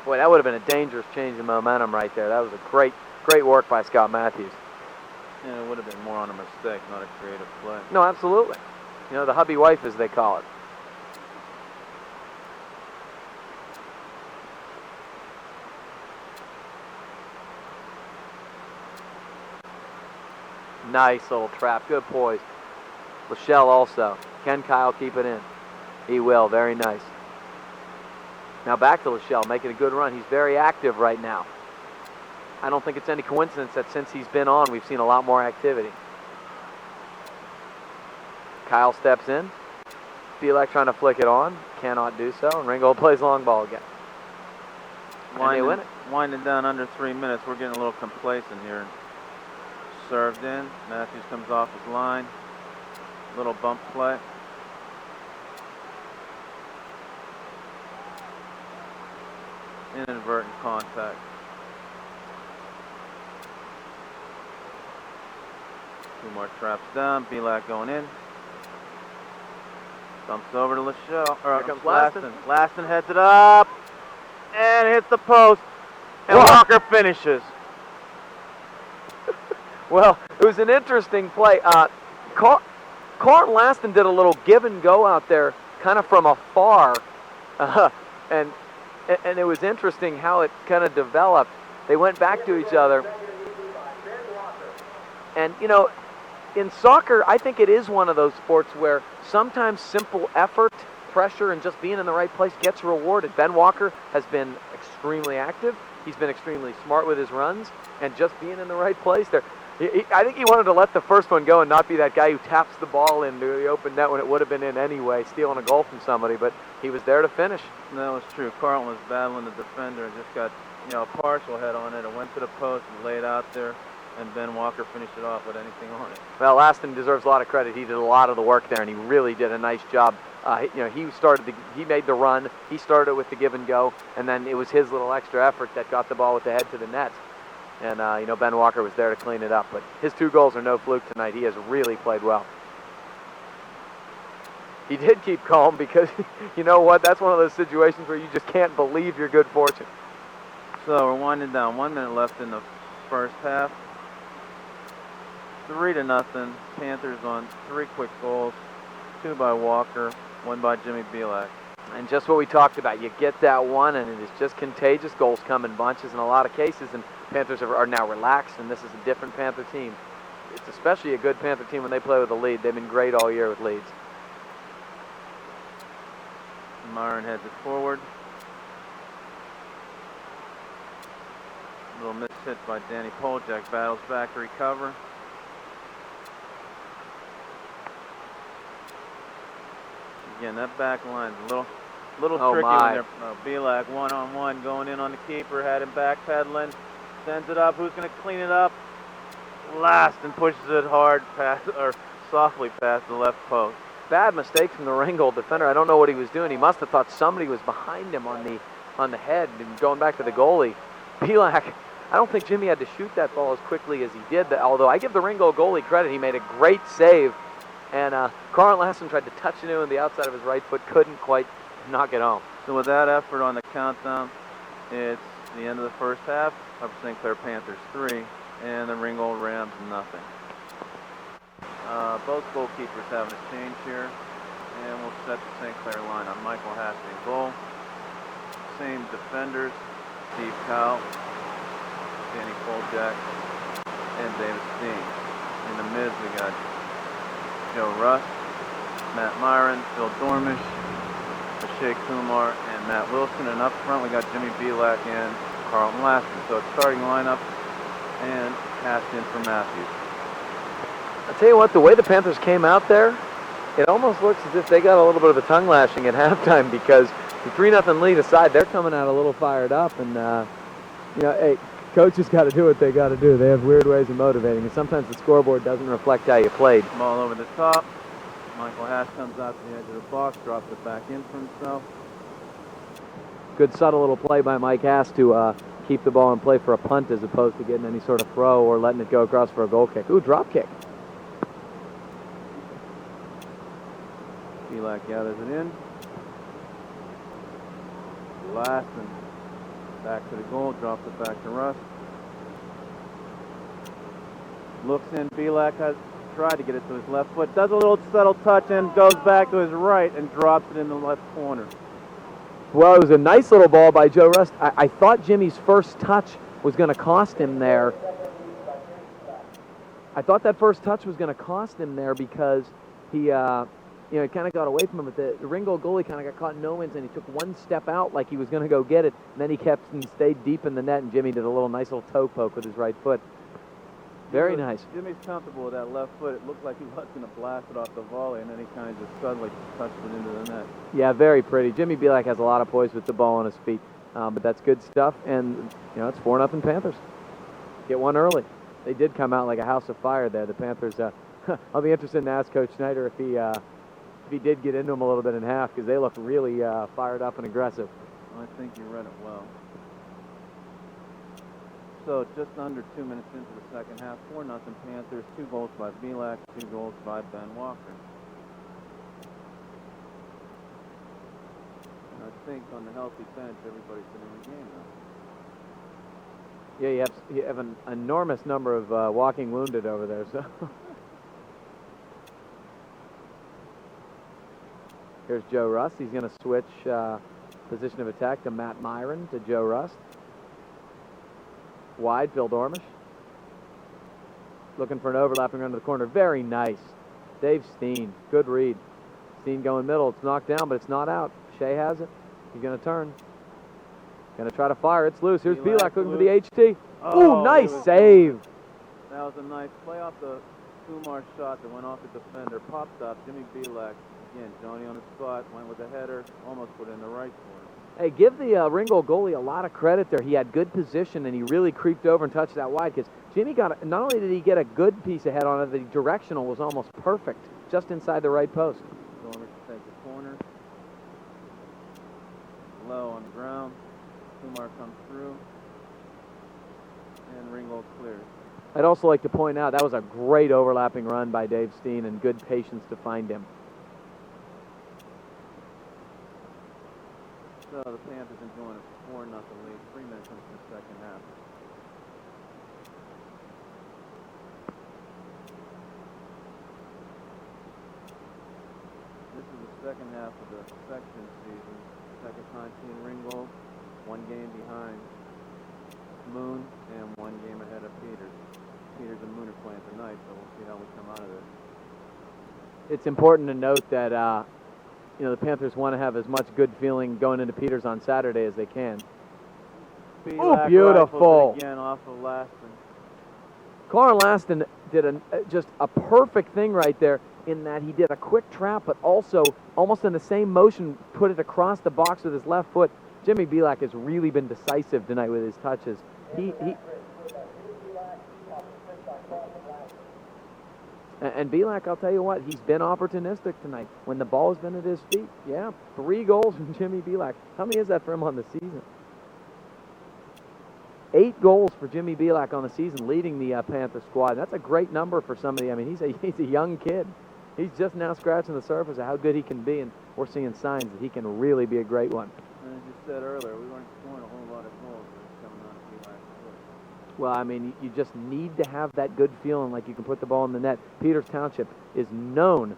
Boy, that would have been a dangerous change in momentum right there. That was a great work by Scott Matthews. Yeah, it would have been more on a mistake, not a creative play. No, absolutely. You know, the hubby wife, as they call it. Nice little trap. Good poise. Lachelle also. Can Kyle keep it in? He will. Very nice. Now back to Lachelle, making a good run. He's very active right now. I don't think it's any coincidence that since he's been on, we've seen a lot more activity. Kyle steps in. Bielak trying to flick it on. Cannot do so. And Ringgold plays long ball again. And they win it. Winding down under 3 minutes. We're getting a little complacent here. Served in. Matthews comes off his line. Little bump play. Inadvertent contact. Two more traps down. Bielak going in. Dumps over to Lachelle. Here comes Laston. Laston heads it up and hits the post. And Walker finishes. Well, it was an interesting play. Carlton Laston did a little give and go out there, kind of from afar, and it was interesting how it kind of developed. They went back to each other, and you know, in soccer, I think it is one of those sports where sometimes simple effort, pressure, and just being in the right place gets rewarded. Ben Walker has been extremely active. He's been extremely smart with his runs, and just being in the right place there. I think he wanted to let the first one go and not be that guy who taps the ball into the open net when it would have been in anyway, stealing a goal from somebody, but he was there to finish. That was true. Carlton was battling the defender and just got, a partial head on it. It went to the post and laid out there, and Ben Walker finished it off with anything on it. Well, Laston deserves a lot of credit. He did a lot of the work there, and he really did a nice job. He made the run. He started with the give and go, and then it was his little extra effort that got the ball with the head to the net. And, Ben Walker was there to clean it up. But his 2 goals are no fluke tonight. He has really played well. He did keep calm because, you know what, that's one of those situations where you just can't believe your good fortune. So we're winding down. 1 minute left in the first half. 3-0. Panthers on 3 quick goals. 2 by Walker, 1 by Jimmy Bielak. And just what we talked about, you get that one, and it is just contagious. Goals come in bunches in a lot of cases, and Panthers are now relaxed, and this is a different Panther team. It's especially a good Panther team when they play with a lead. They've been great all year with leads. Myron heads it forward. A little missed hit by Danny Poljak. Battles back to recover. Again, that back line's a little tricky when they're Bielak one-on-one going in on the keeper, had him backpedaling, sends it up. Who's going to clean it up? Laston pushes it hard softly past the left post. Bad mistake from the Ringgold defender. I don't know what he was doing. He must have thought somebody was behind him on the head and going back to the goalie. Bielak, I don't think Jimmy had to shoot that ball as quickly as he did. Although I give the Ringgold goalie credit, he made a great save. And Carlton Laston tried to touch it in with the outside of his right foot, couldn't quite knock it home. So with that effort on the countdown, it's the end of the first half. Upper St. Clair Panthers 3, and the Ringgold Rams nothing. Both goalkeepers having a change here, and we'll set the St. Clair line on Michael Hastings goal. Same defenders, Steve Cowell, Danny Poljak, and David Steen. In the mids we got Joe Russ, Matt Myron, Phil Dormish, Shea Kumar, and Matt Wilson. And up front we got Jimmy Bielak and Carlton Laston. So it's starting lineup and cast in for Matthews. I'll tell you what, the way the Panthers came out there, it almost looks as if they got a little bit of a tongue lashing at halftime, because the 3-0 lead aside, they're coming out a little fired up. And, hey, coaches got to do what they got to do. They have weird ways of motivating, and sometimes the scoreboard doesn't reflect how you played. Ball over the top. Michael Hash comes out to the edge of the box, drops it back in for himself. Good subtle little play by Mike Hass to keep the ball in play for a punt as opposed to getting any sort of throw or letting it go across for a goal kick. Ooh, drop kick. Bielak gathers it in. Laston back to the goal, drops it back to Russ. Looks in, Bielak has tried to get it to his left foot, does a little subtle touch and goes back to his right and drops it in the left corner. Well, it was a nice little ball by Joe Russ. I thought Jimmy's first touch was going to cost him there. I thought that first touch was going to cost him there because he it kind of got away from him, but the Ringgold goalie kind of got caught in no man's, and he took one step out like he was going to go get it, and then he kept and stayed deep in the net, and Jimmy did a nice little toe poke with his right foot. Very nice. Jimmy's comfortable with that left foot. It looked like he was going to blast it off the volley, and then he kind of just suddenly touched it into the net. Yeah, very pretty. Jimmy Belak has a lot of poise with the ball on his feet, but that's good stuff, and, it's 4-0 Panthers. Get one early. They did come out like a house of fire there, the Panthers. I'll be interested in ask Coach Schneider if he did get into them a little bit in half, because they look really fired up and aggressive. I think you read it well. So just under 2 minutes into the second half, 4-0 Panthers, 2 goals by Belak, 2 goals by Ben Walker. And I think on the healthy bench, everybody's been in the game now. Yeah, you have an enormous number of walking wounded over there. So here's Joe Rust. He's going to switch position of attack to Matt Myron to Joe Rust. Wide, Phil Dormish. Looking for an overlapping run to the corner. Very nice. Dave Steen. Good read. Steen going middle. It's knocked down, but it's not out. Shea has it. He's going to turn. Going to try to fire. It's loose. Here's Belak looking for the HT. Ooh, nice save. That was a nice play off the Kumar shot that went off the defender. Pop stop. Jimmy Belak. Again, Johnny on the spot. Went with the header. Almost put it in the right corner. Hey, give the Ringgold goalie a lot of credit there. He had good position, and he really creeped over and touched that wide, because Jimmy not only did he get a good piece of head on it, the directional was almost perfect, just inside the right post. Dormish takes the corner. Low on the ground. Kumar comes through. And Ringgold clears. I'd also like to point out that was a great overlapping run by Dave Steen and good patience to find him. So the Panthers enjoying a 4-0 lead. 3 minutes into the second half. This is the second half of the section season. Second time seeing Ringgold. 1 game behind Moon and 1 game ahead of Peters. Peters and Moon are playing tonight, so we'll see how we come out of this. It's important to note that the Panthers want to have as much good feeling going into Peters on Saturday as they can. Oh, beautiful. Again off of Laston. Carl Laston did just a perfect thing right there, in that he did a quick trap, but also almost in the same motion put it across the box with his left foot. Jimmy Belak has really been decisive tonight with his touches. And Belak, I'll tell you what, he's been opportunistic tonight when the ball has been at his feet. Yeah, 3 goals from Jimmy Belak. How many is that for him on the season? 8 goals for Jimmy Belak on the season, leading the Panther squad. That's a great number for somebody. I mean, he's a young kid. He's just now scratching the surface of how good he can be, and we're seeing signs that he can really be a great one. And as you said earlier, we weren't scoring a whole lot of goals coming out of Belak's foot. Well, I mean, you just need to have that good feeling like you can put the ball in the net. Peters Township is known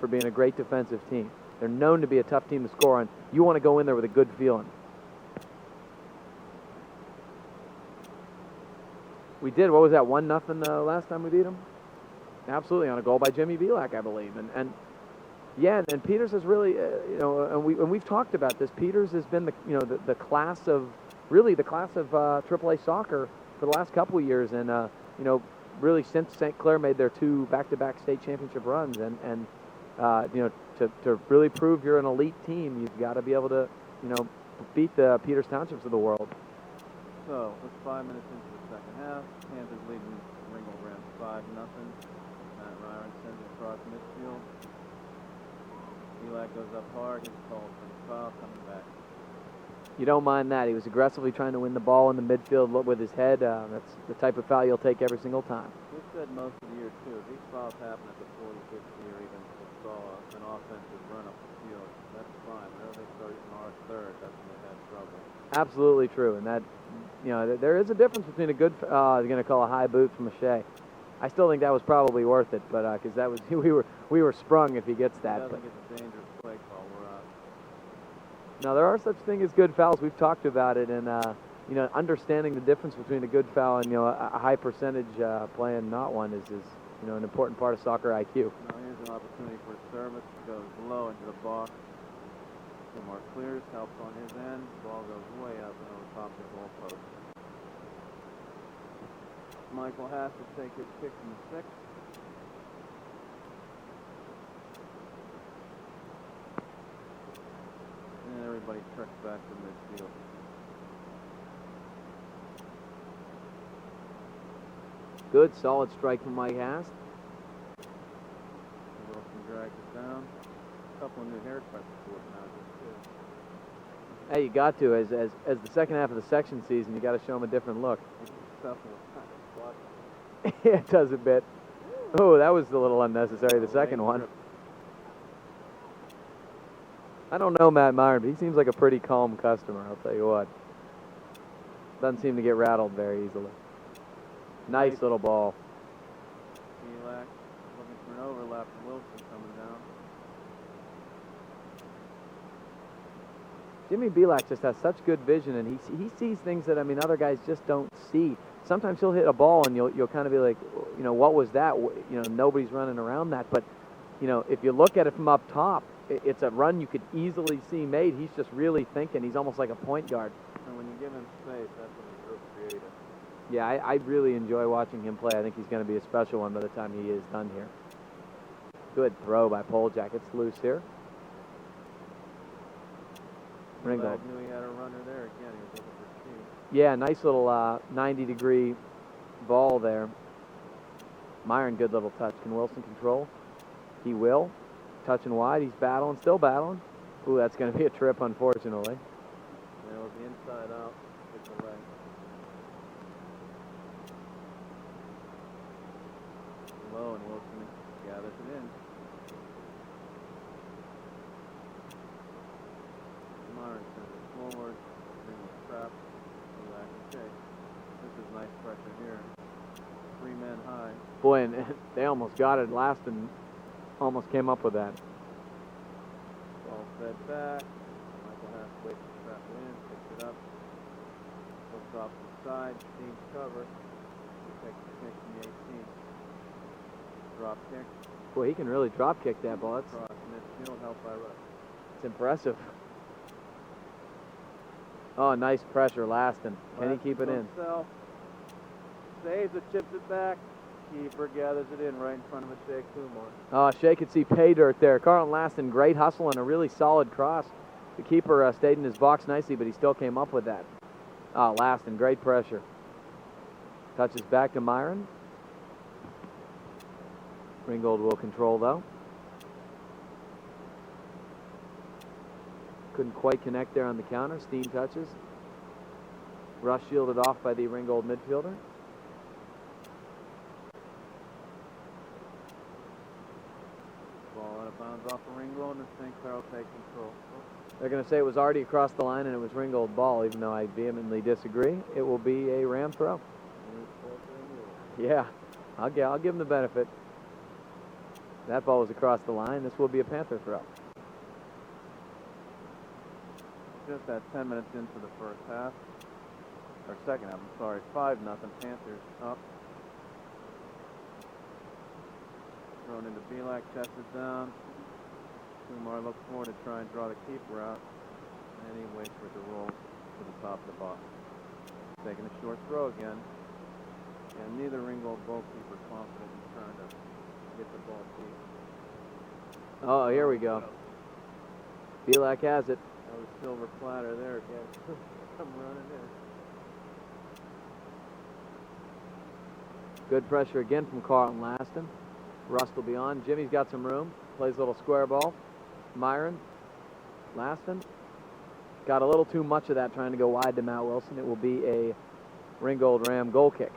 for being a great defensive team. They're known to be a tough team to score on. You want to go in there with a good feeling. We did. What was that, 1-0 the last time we beat them? Absolutely, on a goal by Jimmy Belak, I believe. And Peters has really, and we've talked about this. Peters has been the class of AAA soccer for the last couple of years, and really since St. Clair made their 2 back-to-back state championship runs, and to really prove you're an elite team, you've got to be able to beat the Peters Townships of the world. So it's 5 minutes into the second half. Panthers leading Ringgold Rams 5-0. Matt Ryan sends it across midfield. Belak goes up hard, gets called for the foul, coming back. You don't mind that. He was aggressively trying to win the ball in the midfield with his head. That's the type of foul you'll take every single time. We've said most of the year, too. If these fouls happen at the 40, 50, or even saw an offensive run up the field, that's fine. Whenever they start using our third, that's when they have trouble. Absolutely true. And that, there is a difference between a good, you're going to call a high boot from a Shea. I still think that was probably worth it, but because that was we were sprung if he gets that. He doesn't get the dangerous play call. We're out. Now there are such things as good fouls. We've talked about it, and understanding the difference between a good foul and a high percentage play and not one is an important part of soccer IQ. Now here's An opportunity for a service. Goes low into the box. Kumar clears, helps on his end. Ball goes way up and over top of the goalpost. Michael has to take his kick from the sixth. And everybody treks back to midfield. Good, solid strike from Mike Hast. Wilson drags it down. A couple of new haircuts to it now, just too. Hey, you got to. As the second half of the section season, you got to show them a different look. Stuff was kind of flush. Yeah, it does a bit. Oh, that was a little unnecessary, the second one. I don't know Matt Myron, but he seems like a pretty calm customer, I'll tell you what. Doesn't seem to get rattled very easily. Nice little ball. Belak looking for an overlap from Wilson coming down. Jimmy Belak just has such good vision, and he sees things that, I mean, other guys just don't see. Sometimes he'll hit a ball, and you'll kind of be like, you know, what was that? You know, nobody's running around that. But, you know, if you look at it from up top, it's a run you could easily see made. He's just really thinking. He's almost like a point guard. And when you give him space, that's when he's real creative. Yeah, I really enjoy watching him play. I think he's going to be a special one by the time he is done here. Good throw by Poljak. It's loose here. Ringgold. Knew he had a runner there again. He was looking for speed. Yeah, nice little 90-degree ball there. Myron, good little touch. Can Wilson control? He will. Touching wide. He's battling, still battling. Ooh, that's going to be a trip, unfortunately. Yeah, it was the inside out. Hit the leg. Low, and Wilson gathers it in. Myron sends it forward. Ringgold trap. Belak and chase. This is nice pressure here. 3 men high. Boy, and they almost got it last and almost came up with that. Ball fed back. Michael has to wait for the trap in. Picks it up. Looks off to the side. Team's cover. He takes the kick from the 18. Drop kick. Boy, he can really drop kick that ball. That's Cross midfield. Help by Rush. it's impressive. Oh, nice pressure, Laston. Can he keep it in? Himself. Saves it, chips it back. Keeper gathers it in right in front of a Shea Kumar. Oh, Shea could see pay dirt there. Carlton Laston, great hustle and a really solid cross. The keeper stayed in his box nicely, but he still came up with that. Oh, Laston, great pressure. Touches back to Myron. Ringgold will control, though. Couldn't quite connect there on the counter. Steen touches. Rush shielded off by the Ringgold midfielder. Ball out of bounds off the Ringgold, and St. Clair will take control. They're going to say it was already across the line and it was Ringgold ball, even though I vehemently disagree. It will be a Ram throw. Yeah, I'll give him the benefit. That ball was across the line. This will be a Panther throw. Just at 10 minutes into the first half, or second half, I'm sorry, 5-0, Panthers up. Thrown into Belak, chest is down. Kumar looks forward to try and draw the keeper out, and he waits for it to roll to the top of the box. Taking a short throw again, and neither Ringgold goalkeeper confident in trying to get the ball deep. Oh, here we go. Belak has it. That was silver platter there again. Come running in. Good pressure again from Carlton Laston. Rust will be on. Jimmy's got some room. Plays a little square ball. Myron. Laston. Got a little too much of that trying to go wide to Matt Wilson. It will be a Ringgold Ram goal kick.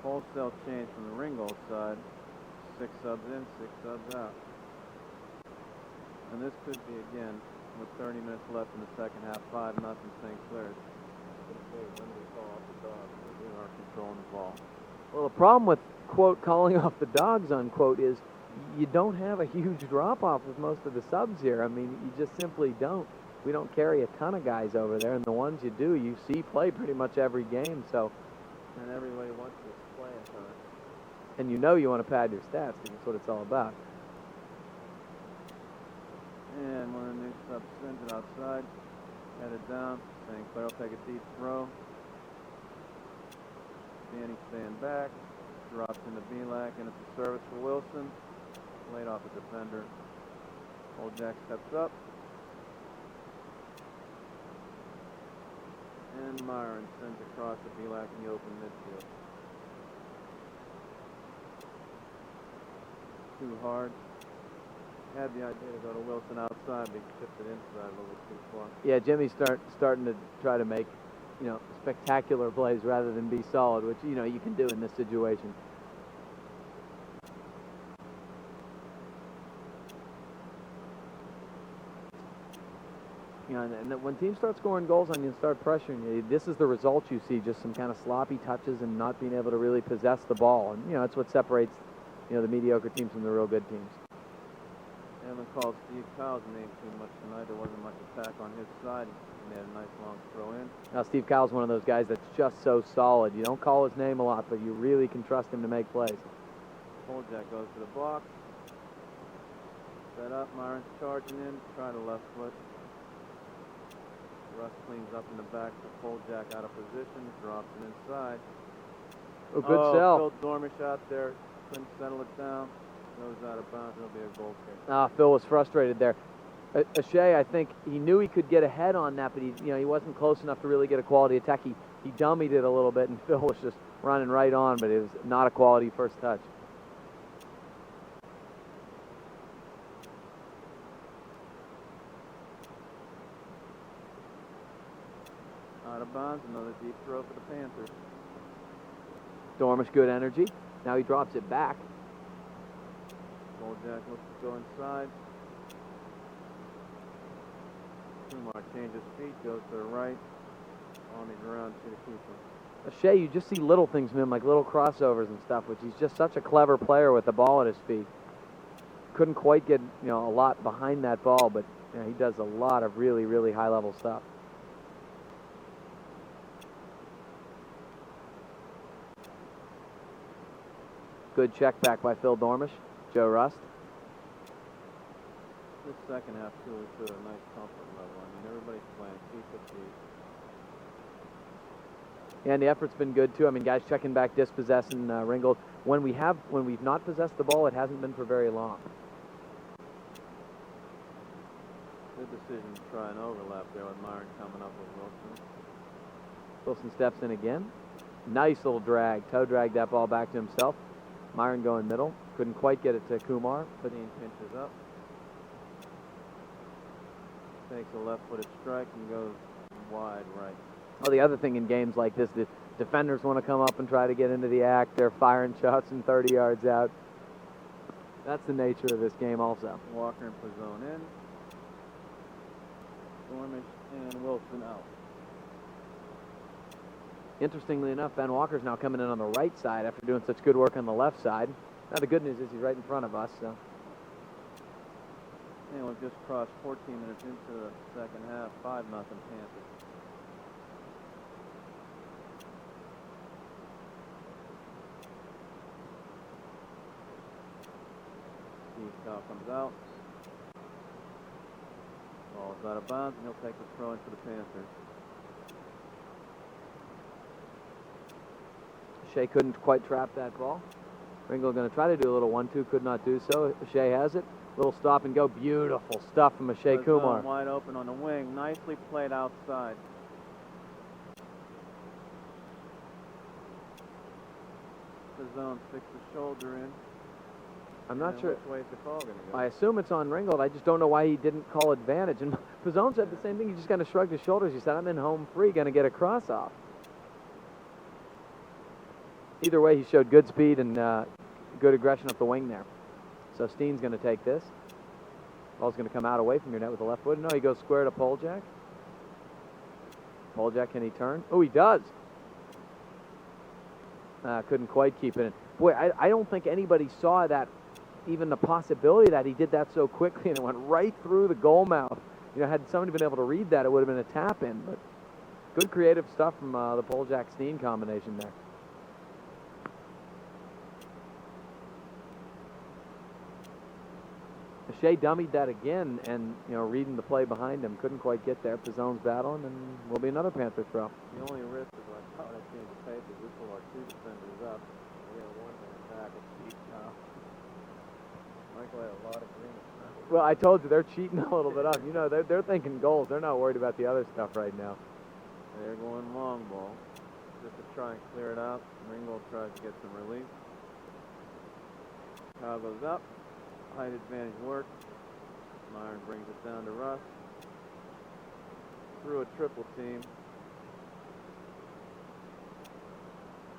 Wholesale change from the Ringgold side. 6 subs in, 6 subs out. And this could be, again, with 30 minutes left in the second half, 5-0 St. Clair's. When we call off the dogs, we are controlling the ball. Well, the problem with, quote, calling off the dogs, unquote, is you don't have a huge drop-off with most of the subs here. I mean, you just simply don't. We don't carry a ton of guys over there, and the ones you do, you see play pretty much every game, so. And everybody wants this playing time. And you know you want to pad your stats because that's what it's all about. And one of the new subs sends it outside. Headed down. St. Clair will take a deep throw. Danny stand back. Drops into Belak, and it's a service for Wilson. Laid off a defender. Old Jack steps up. And Myron sends across to Belak in the open midfield. Too hard. Had the idea to go to Wilson outside, but he tipped it inside a little too far. Yeah, Jimmy's starting to try to make, spectacular plays rather than be solid, which, you can do in this situation. And when teams start scoring goals on you and start pressuring you, this is the result you see, just some kind of sloppy touches and not being able to really possess the ball. And, that's what separates, the mediocre teams from the real good teams. Haven't called Steve Kyle's name too much tonight. There wasn't much attack on his side. He made a nice long throw in. Now, Steve Kyle's one of those guys that's just so solid. You don't call his name a lot, but you really can trust him to make plays. Poljak goes to the box. Set up. Myron's charging in. Try the left foot. Russ cleans up in the back for Poljak out of position. Drops it inside. Oh, good sell. Phil Dormish out there. Couldn't settle it down. Goes out of bounds. It'll be a goal kick. Phil was frustrated there. O'Shea, I think he knew he could get ahead on that, but he wasn't close enough to really get a quality attack. He dummied it a little bit, and Phil was just running right on, but it was not a quality first touch. Out of bounds. Another deep throw for the Panthers. Dormish, good energy. Now he drops it back. Poljak looks to go inside. Kumar changes feet, goes to the right. On the ground to the keeper. O'Shea, you just see little things from him, like little crossovers and stuff, which he's just such a clever player with the ball at his feet. Couldn't quite get a lot behind that ball, but he does a lot of really, really high-level stuff. Good check back by Phil Dormish. Joe Rust. This second half, too, is a nice comfort level. I mean, everybody's playing feet to feet. Yeah, and the effort's been good, too. I mean, guys checking back, dispossessing Ringgold. When we've not possessed the ball, it hasn't been for very long. Good decision to try an overlap there with Myron coming up with Wilson. Wilson steps in again. Nice little drag. Toe dragged that ball back to himself. Myron going middle. Couldn't quite get it to Kumar. But he pinches up. Takes a left-footed strike and goes wide right. Well, the other thing in games like this, the defenders want to come up and try to get into the act. They're firing shots from 30 yards out. That's the nature of this game also. Walker and Pizzone in. Dormish and Wilson out. Interestingly enough, Ben Walker's now coming in on the right side after doing such good work on the left side. Now the good news is he's right in front of us. So. And we've just crossed 14 minutes into the second half. 5-0 Panthers. Steve Kyle comes out. Ball's out of bounds, and he'll take the throw in for the Panthers. Shea couldn't quite trap that ball. Ringgold going to try to do a little 1-2, could not do so. Shea has it. Little stop and go. Beautiful stuff from Shea Kumar. Wide open on the wing. Nicely played outside. The zone sticks the shoulder in. I'm not sure. Which way is the call going to go? I assume it's on Ringgold. I just don't know why he didn't call advantage. And Pizzone said the same thing. He just kind of shrugged his shoulders. He said, I'm in home free, going to get a cross off. Either way, he showed good speed and good aggression up the wing there. So Steen's going to take this. Ball's going to come out away from your net with the left foot. No, he goes square to Poljak. Poljak, can he turn? Oh, he does. Couldn't quite keep it in. Boy, I don't think anybody saw that, even the possibility that he did that so quickly, and it went right through the goal mouth. Had somebody been able to read that, it would have been a tap-in. But good creative stuff from the Poljak-Steen combination there. Shea dummied that again, and reading the play behind him, couldn't quite get there. Pizzone's battling, and will be another Panther throw. The only risk is I change the pace is we pull our 2 defenders up. We got 1 man tackle cheat now. Michael had a lot of green. Well, I told you they're cheating a little bit up. They're thinking goals. They're not worried about the other stuff right now. They're going long ball just to try and clear it out. Ringgold tries to get some relief. Kyle goes up. Height advantage works. Myron brings it down to Russ. Through a triple team.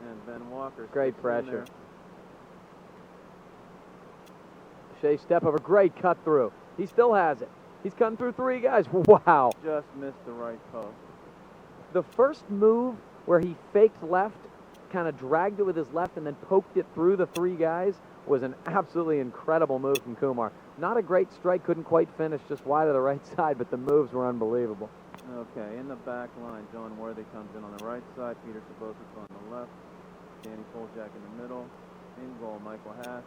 And Ben Walker. Great pressure. Shea step over. Great cut through. He still has it. He's cutting through 3 guys. Wow. Just missed the right post. The first move where he faked left, kind of dragged it with his left, and then poked it through the 3 guys was an absolutely incredible move from Kumar. Not a great strike, couldn't quite finish, just wide of the right side, but the moves were unbelievable. Okay, in the back line, John Worthy comes in on the right side, Peter Sabotis on the left, Danny Poljak in the middle, in goal, Michael Haas,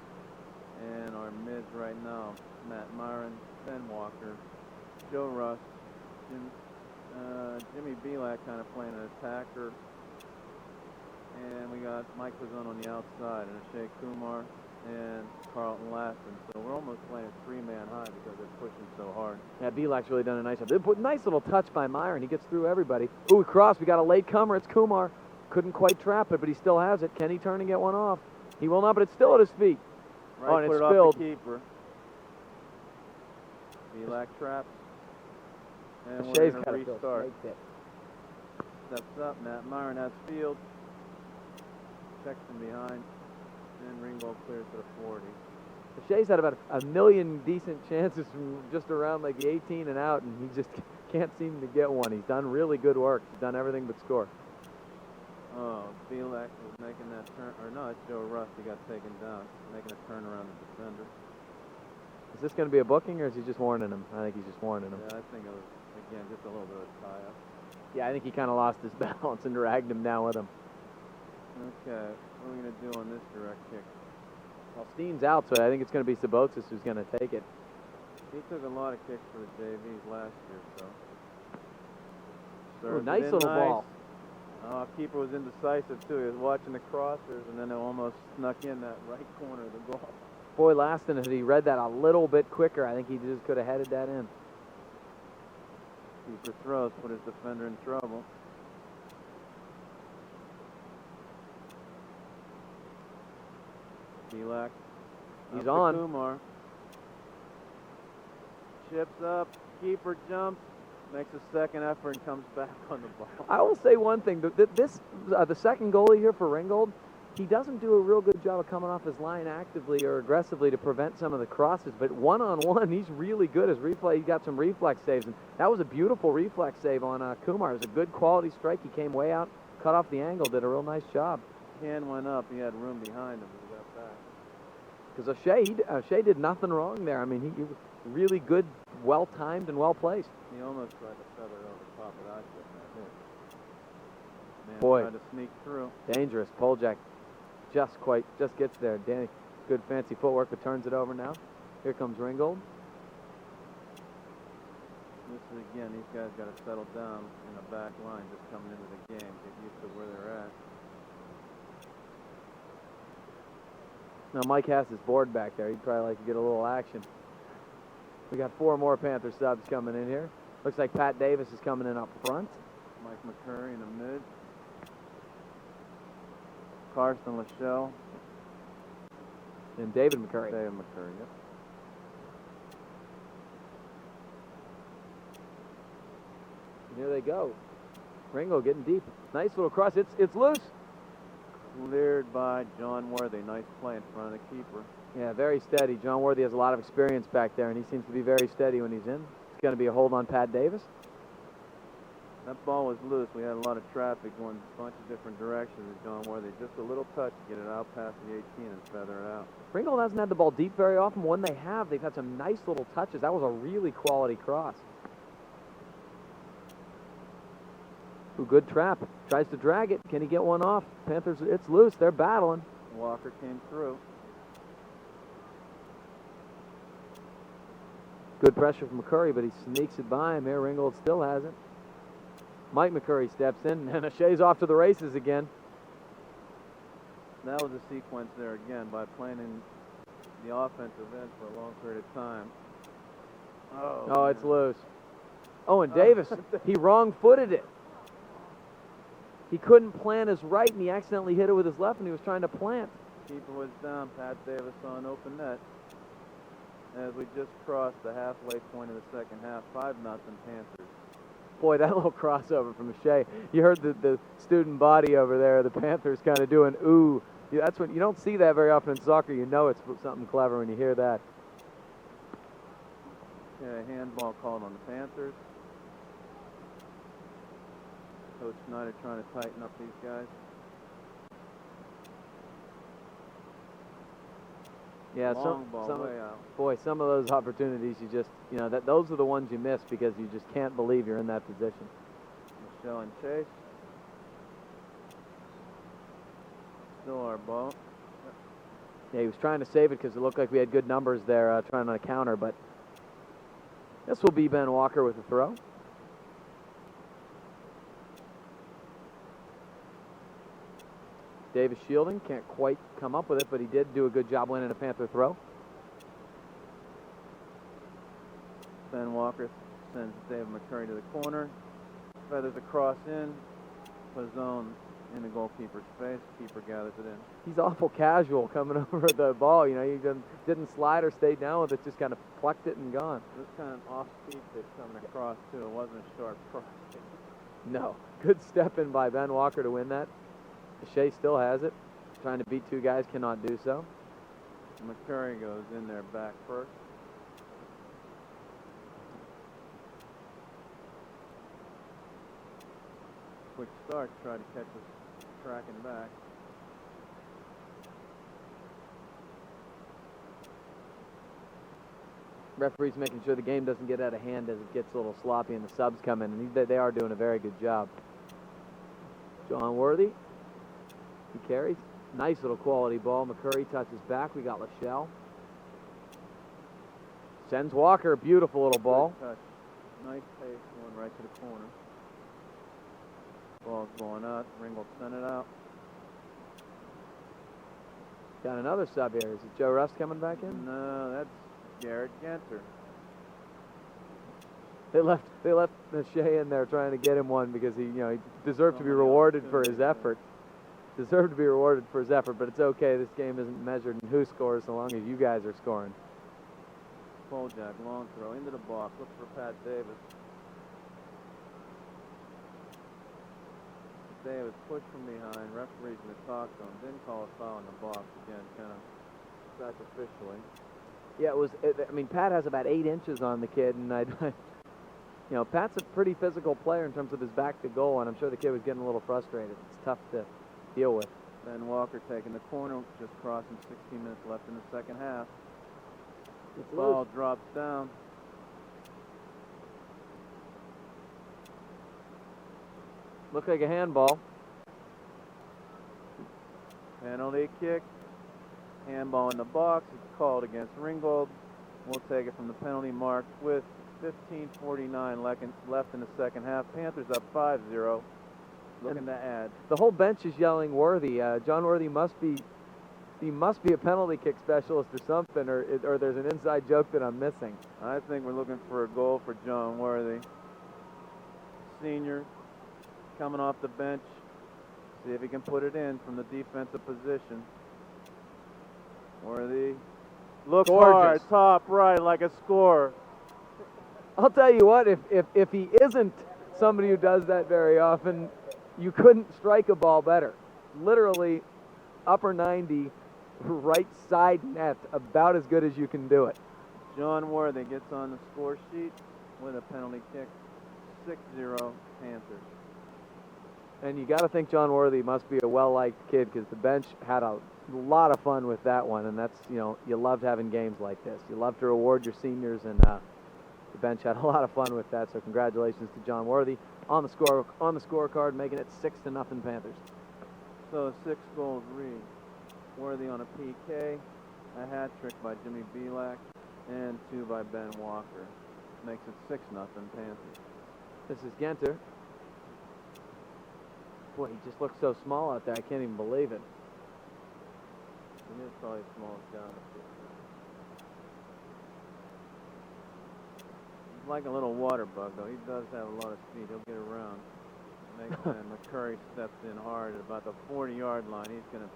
and our mids right now, Matt Myron, Ben Walker, Joe Russ, Jimmy Belak kind of playing an attacker, and we got Mike Pizzone on the outside, and Shea Kumar, and Carlton Laston. So we're almost playing a 3-man high because they're pushing so hard. Yeah, Belak's really done a nice job. Nice little touch by Myron. He gets through everybody. Ooh, cross. We got a late comer. It's Kumar. Couldn't quite trap it, but he still has it. Can he turn and get one off? He will not, but it's still at his feet. Right, and it's off spilled. The keeper. Belak traps. And we're Shea's going got to to restart. Steps up. Matt Myron has field. Checks from behind. And Ringgold clears to the 40. Shea's had about a million decent chances from just around like the 18 and out, and he just can't seem to get one. He's done really good work. He's done everything but score. Oh, Belak was making that turn. Or no, it's Joe Russ. He got taken down. Making a turn around the defender. Is this going to be a booking, or is he just warning him? I think he's just warning him. Yeah, I think it was, again, just a little bit of tie-up. Yeah, I think he kind of lost his balance and dragged him down with him. Okay, what are we going to do on this direct kick? Well, Steen's out, so I think it's going to be Sabotis who's going to take it. He took a lot of kicks for the JVs last year, so. Ooh, nice little ball. Keeper was indecisive, too. He was watching the crossers, and then it almost snuck in that right corner of the goal. Boy, Laston, if he read that a little bit quicker, I think he just could have headed that in. Keeper throws, put his defender in trouble. Belak. He's on. Kumar. Chips up. Keeper jumps. Makes a second effort and comes back on the ball. I will say one thing. The second goalie here for Ringgold, he doesn't do a real good job of coming off his line actively or aggressively to prevent some of the crosses, but one-on-one, he's really good. His replay, he got some reflex saves, and that was a beautiful reflex save on Kumar. It was a good quality strike. He came way out, cut off the angle, did a real nice job. Hand went up. He had room behind him. He got back. Because O'Shea did nothing wrong there. I mean, he was really good, well-timed, and well-placed. He almost tried to feather it over top of that. Man Boy. tried to sneak through. Dangerous. Poljak just gets there. Danny, good fancy footwork, but turns it over now. Here comes Ringgold. This is, again, these guys got to settle down in the back line just coming into the game, get used to where they're at. Now Mike has his board back there. He'd probably like to get a little action. We got 4 more Panther subs coming in here. Looks like Pat Davis is coming in up front. Mike McCurry in the mid. Carson Lachelle. And David McCurry. David McCurry, yep. And here they go. Ringgold getting deep. Nice little cross. It's loose. Cleared by John Worthy. Nice play in front of the keeper. Yeah, very steady. John Worthy has a lot of experience back there, and he seems to be very steady when he's in. It's going to be a hold on Pat Davis. That ball was loose. We had a lot of traffic going a bunch of different directions with John Worthy. Just a little touch to get it out past the 18 and feather it out. Ringgold hasn't had the ball deep very often. When they have, they've had some nice little touches. That was a really quality cross. Ooh, good trap. Tries to drag it. Can he get one off? Panthers, it's loose. They're battling. Walker came through. Good pressure from McCurry, but he sneaks it by him here. Ringgold still has it. Mike McCurry steps in, and O'Shea's off to the races again. That was a sequence there again by playing in the offensive end for a long period of time. Oh, it's loose. Oh, and Davis, he wrong-footed it. He couldn't plant his right, and he accidentally hit it with his left, and he was trying to plant. Keeper was down. Pat Davis on open net. As we just crossed the halfway point of the second half, 5-0 Panthers. Boy, that little crossover from O'Shea. You heard the student body over there, the Panthers kind of doing ooh. Yeah, that's when you don't see that very often in soccer. You know it's something clever when you hear that. Okay, handball called on the Panthers. Coach Snyder trying to tighten up these guys. Yeah, Long ball way out. Boy, some of those opportunities you just, those are the ones you miss because you just can't believe you're in that position. Michelle and Chase. Still our ball. Yeah, he was trying to save it because it looked like we had good numbers there trying on a counter, but this will be Ben Walker with the throw. Davis shielding, can't quite come up with it, but he did do a good job winning a Panther throw. Ben Walker sends David McCurry to the corner. Feathers across in. Pizzone in the goalkeeper's face. Keeper gathers it in. He's awful casual coming over the ball. He didn't slide or stay down with it, just kind of plucked it and gone. This kind of off-speed pitch coming across, too. It wasn't a sharp cross. No. Good step in by Ben Walker to win that. Shea still has it. Trying to beat two guys, cannot do so. McCurry goes in there back first. Quick start, try to catch us tracking back. Referee's making sure the game doesn't get out of hand as it gets a little sloppy and the subs come in, and they are doing a very good job. John Worthy. He carries. Nice little quality ball. McCurry touches back. We got Lachelle. Sends Walker. Beautiful little ball. Good touch. Nice pace going right to the corner. Ball's going out. Ringgold sent it out. Got another sub here. Is it Joe Rust coming back in? No, that's Garrett Genter. They left Shea in there trying to get him one because he deserved to be rewarded for his effort. Deserved to be rewarded for his effort, but it's okay. This game isn't measured in who scores so long as you guys are scoring. Jack, long throw into the box. Look for Pat Davis. Davis pushed from behind. Referees in the talk zone. Didn't call a foul in the box again, kind of sacrificially. Yeah, Pat has about 8 inches on the kid, and Pat's a pretty physical player in terms of his back to goal, and I'm sure the kid was getting a little frustrated. It's tough to deal with. Ben Walker taking the corner, just crossing 16 minutes left in the second half. The ball drops down. Looked like a handball. Penalty kick. Handball in the box. It's called against Ringgold. We'll take it from the penalty mark with 15:49 left in the second half. Panthers up 5-0. Looking to add. The whole bench is yelling Worthy. John Worthy must be a penalty kick specialist or something, or there's an inside joke that I'm missing. I think we're looking for a goal for John Worthy. Senior coming off the bench. See if he can put it in from the defensive position. Worthy looks hard, top right like a scorer. I'll tell you what, if he isn't somebody who does that very often, you couldn't strike a ball better. Literally upper 90, right side net, about as good as you can do it. John Worthy gets on the score sheet with a penalty kick. 6-0 Panthers. And you got to think John Worthy must be a well-liked kid because the bench had a lot of fun with that one, and that's, you loved having games like this. You love to reward your seniors, and the bench had a lot of fun with that. So congratulations to John Worthy on the scorecard, making it 6-0 Panthers. So 6 goals read. Worthy on a PK, a hat trick by Jimmy Belak, And 2 by Ben Walker. Makes it 6-0 Panthers. This is Genter. Boy, he just looks so small out there. I can't even believe it. He is probably the smallest guy on the field. He's like a little water bug, though. He does have a lot of speed. He'll get around. Makes and McCurry steps in hard at about the 40-yard line. He's going to...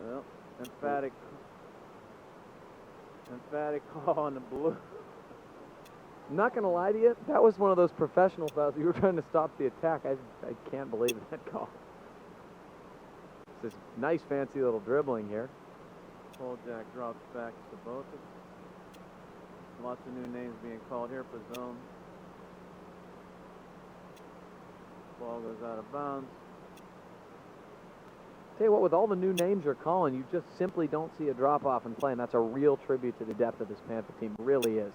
Well, emphatic call on the blue. I'm not going to lie to you. That was one of those professional fouls. You were trying to stop the attack. I can't believe that call. It's this nice, fancy little dribbling here. Jack drops back to both. Lots of new names being called here for zone. Ball goes out of bounds. Tell you what, with all the new names you're calling, you just simply don't see a drop-off in play, and that's a real tribute to the depth of this Panther team. It really is.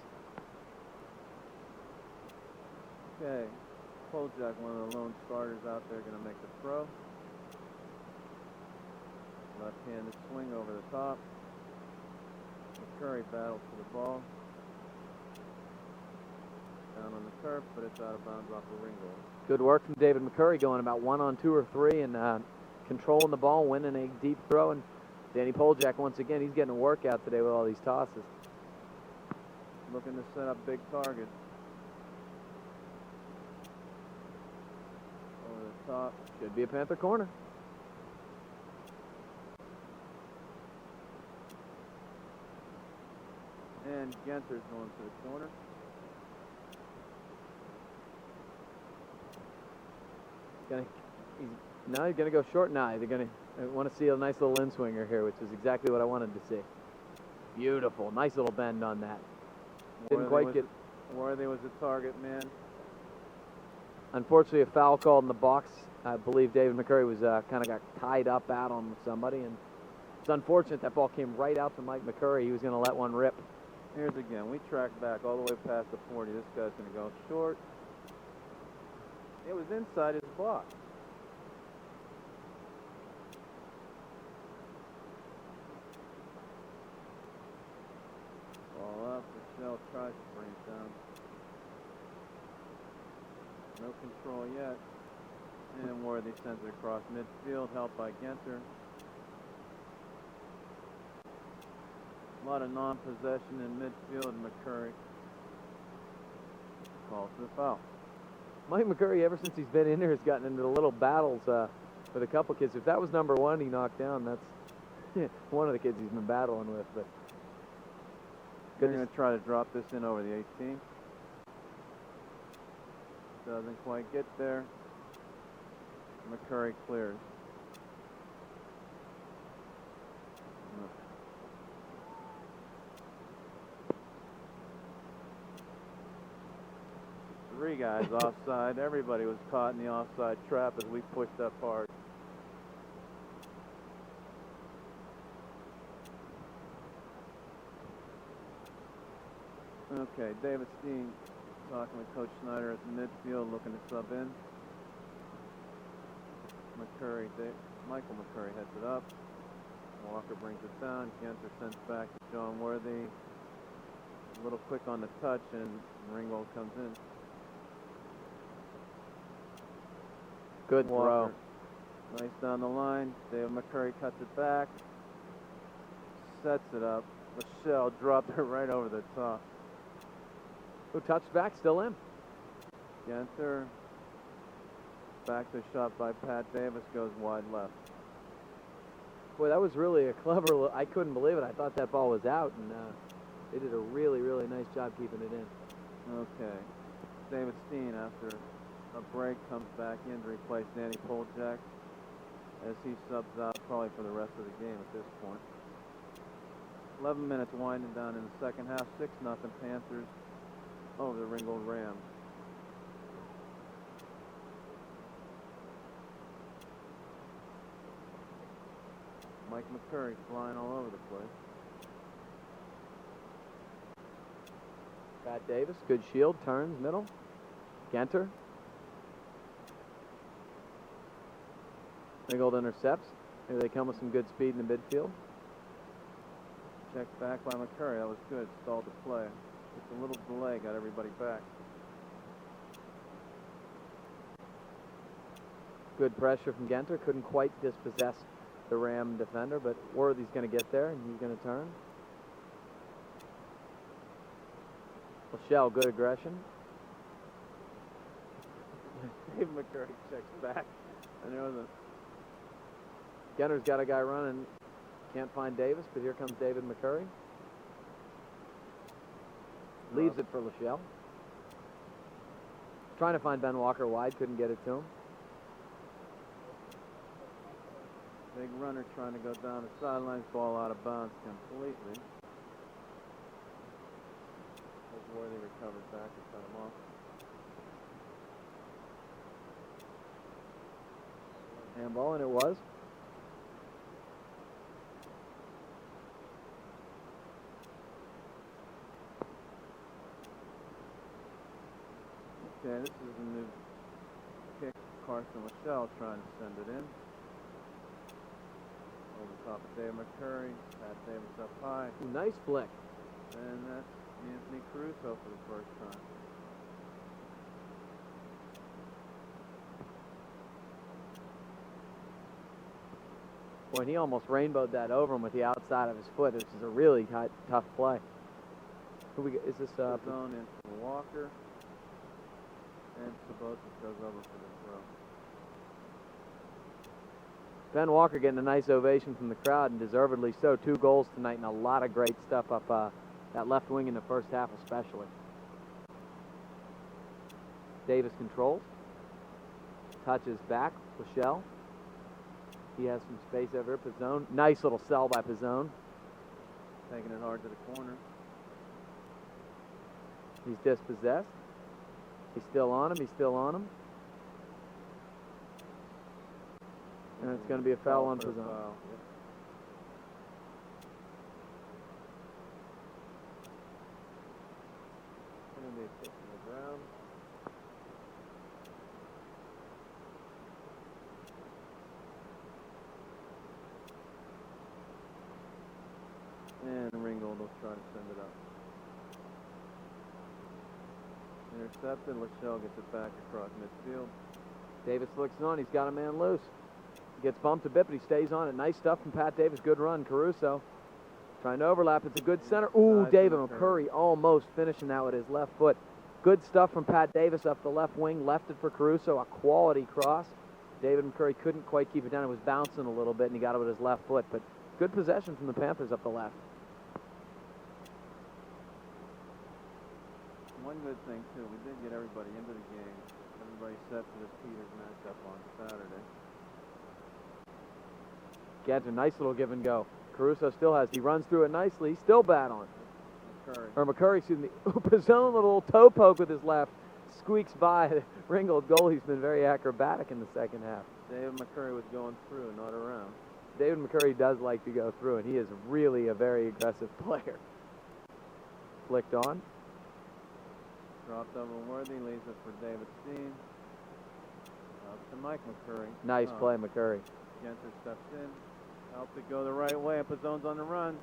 Okay, Jack, one of the lone starters out there, going to make the throw. Left-handed swing over the top. McCurry battles for the ball. Down on the turf, but it's out of bounds off the Ringgold. Good work from David McCurry, going about 1 on 2 or 3 and controlling the ball, winning a deep throw. And Danny Poljak, once again, he's getting a workout today with all these tosses. Looking to set up big targets. Over the top. Should be a Panther corner. And Genter's going to the corner. Now he's going to go short. Now they're going to want to see a nice little in-swinger here, which is exactly what I wanted to see. Beautiful. Nice little bend on that. Didn't quite get... Worthy was the target man. Unfortunately, a foul called in the box. I believe David McCurry was kind of got tied up out on somebody, and it's unfortunate that ball came right out to Mike McCurry. He was going to let one rip. Here's again. We track back all the way past the 40. This guy's going to go short. It was inside his block. Ball up. Michelle tries to bring it down. No control yet. And Worthy sends it across midfield, helped by Genter. A lot of non-possession in midfield, and McCurry calls for the foul. Mike McCurry, ever since he's been in here, has gotten into the little battles with a couple kids. If that was number 1 he knocked down, that's one of the kids he's been battling with. But they're going to try to drop this in over the 18. Doesn't quite get there. McCurry clears. Three guys offside. Everybody was caught in the offside trap as we pushed up hard. Okay, David Steen talking with Coach Snyder at the midfield, looking to sub in. Michael McCurry heads it up. Walker brings it down. Genter sends back to John Worthy. A little quick on the touch, and Ringgold comes in. good Walker. Throw. Nice down the line. David McCurry cuts it back. Sets it up. Michelle dropped her right over the top. Who touched back? Still in. Genter. Back to shot by Pat Davis. Goes wide left. Boy, that was really a clever... I couldn't believe it. I thought that ball was out, and they did a really, really nice job keeping it in. Okay. David Steen, after a break, comes back in to replace Danny Poljak as he subs out probably for the rest of the game at this point. 11 minutes winding down in the second half. 6-0 Panthers over the Ringgold Rams. Mike McCurry flying all over the place. Pat Davis, good shield, turns, middle. Genter. Ringgold intercepts. Here they come with some good speed in the midfield. checked back by McCurry. That was good. Stalled the play. Just a little delay got everybody back. Good pressure from Genter. Couldn't quite dispossess the Ram defender, but Worthy's going to get there, and he's going to turn. Lachelle, good aggression. Dave McCurry checks back. And there was a... Genter's got a guy running. Can't find Davis, but here comes David McCurry. Leaves it for Lachelle. Trying to find Ben Walker wide, couldn't get it to him. Big runner trying to go down the sidelines, ball out of bounds completely. As Worthy recovered back and cut him off. Handball, and it was. Okay, this is a new kick. Carson Lachelle trying to send it in. Over the top of Dave McCurry. Pat Davis up high. Ooh, nice flick. And that's Anthony Caruso for the first time. Boy, he almost rainbowed that over him with the outside of his foot. This is a really tough play. Who we, is this zone in for Walker. And Sabotis goes over for the throw. Ben Walker getting a nice ovation from the crowd, and deservedly so. 2 goals tonight and a lot of great stuff up that left wing in the first half especially. Davis controls. Touches back. Lachelle. He has some space over here. Pizzone. Nice little sell by Pizzone. Taking it hard to the corner. He's dispossessed. He's still on him. He's still on him. And it's going to be a foul on Pizzone. Yep. Going to be a kick to the ground. And Ringgold will try to send it up. Intercepted. Lachelle gets it back across midfield. Davis looks on. He's got a man loose. Gets bumped a bit, but he stays on it. Nice stuff from Pat Davis. Good run. Caruso trying to overlap. It's a good center. Ooh, David McCurry almost finishing that with his left foot. Good stuff from Pat Davis up the left wing. Left it for Caruso. A quality cross. David McCurry couldn't quite keep it down. It was bouncing a little bit, and he got it with his left foot. But good possession from the Panthers up the left. One good thing, too, we did get everybody into the game. Everybody set for this Peters matchup on Saturday. Gets a nice little give and go. Caruso still has. He runs through it nicely. He's still bad on. McCurry, excuse me. Pizzone, a little toe poke with his left. Squeaks by. Ringgold goalie's been very acrobatic in the second half. David McCurry was going through, not around. David McCurry does like to go through, and he is really a very aggressive player. Flicked on. Dropped over Worthy, leaves it for David Steen. Up to Mike McCurry. Nice play, McCurry. Genter steps in. Helps it go the right way. Pizzone's on the run.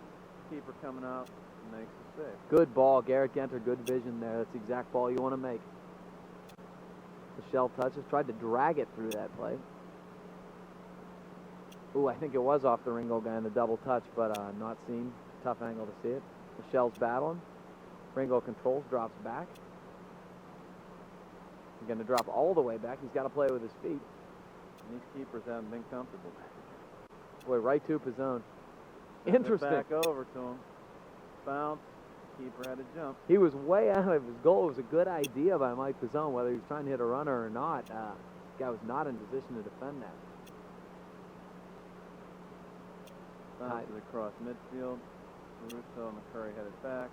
Keeper coming out. Makes the save. Good ball, Garrett Genter. Good vision there. That's the exact ball you want to make. Lachelle touches. Tried to drag it through that play. Ooh, I think it was off the Ringgold guy in the double touch, but not seen. Tough angle to see it. Lachelle's battling. Ringgold controls, drops back. He's going to drop all the way back. He's got to play with his feet. And these keepers haven't been comfortable. Boy, right to Pizzone. Sent Interesting. it back over to him. Bounce. Keeper had to jump. He was way out of his goal. It was a good idea by Mike Pizzone, whether he was trying to hit a runner or not. The guy was not in position to defend that. Bounces across midfield. Caruso and McCurry headed back.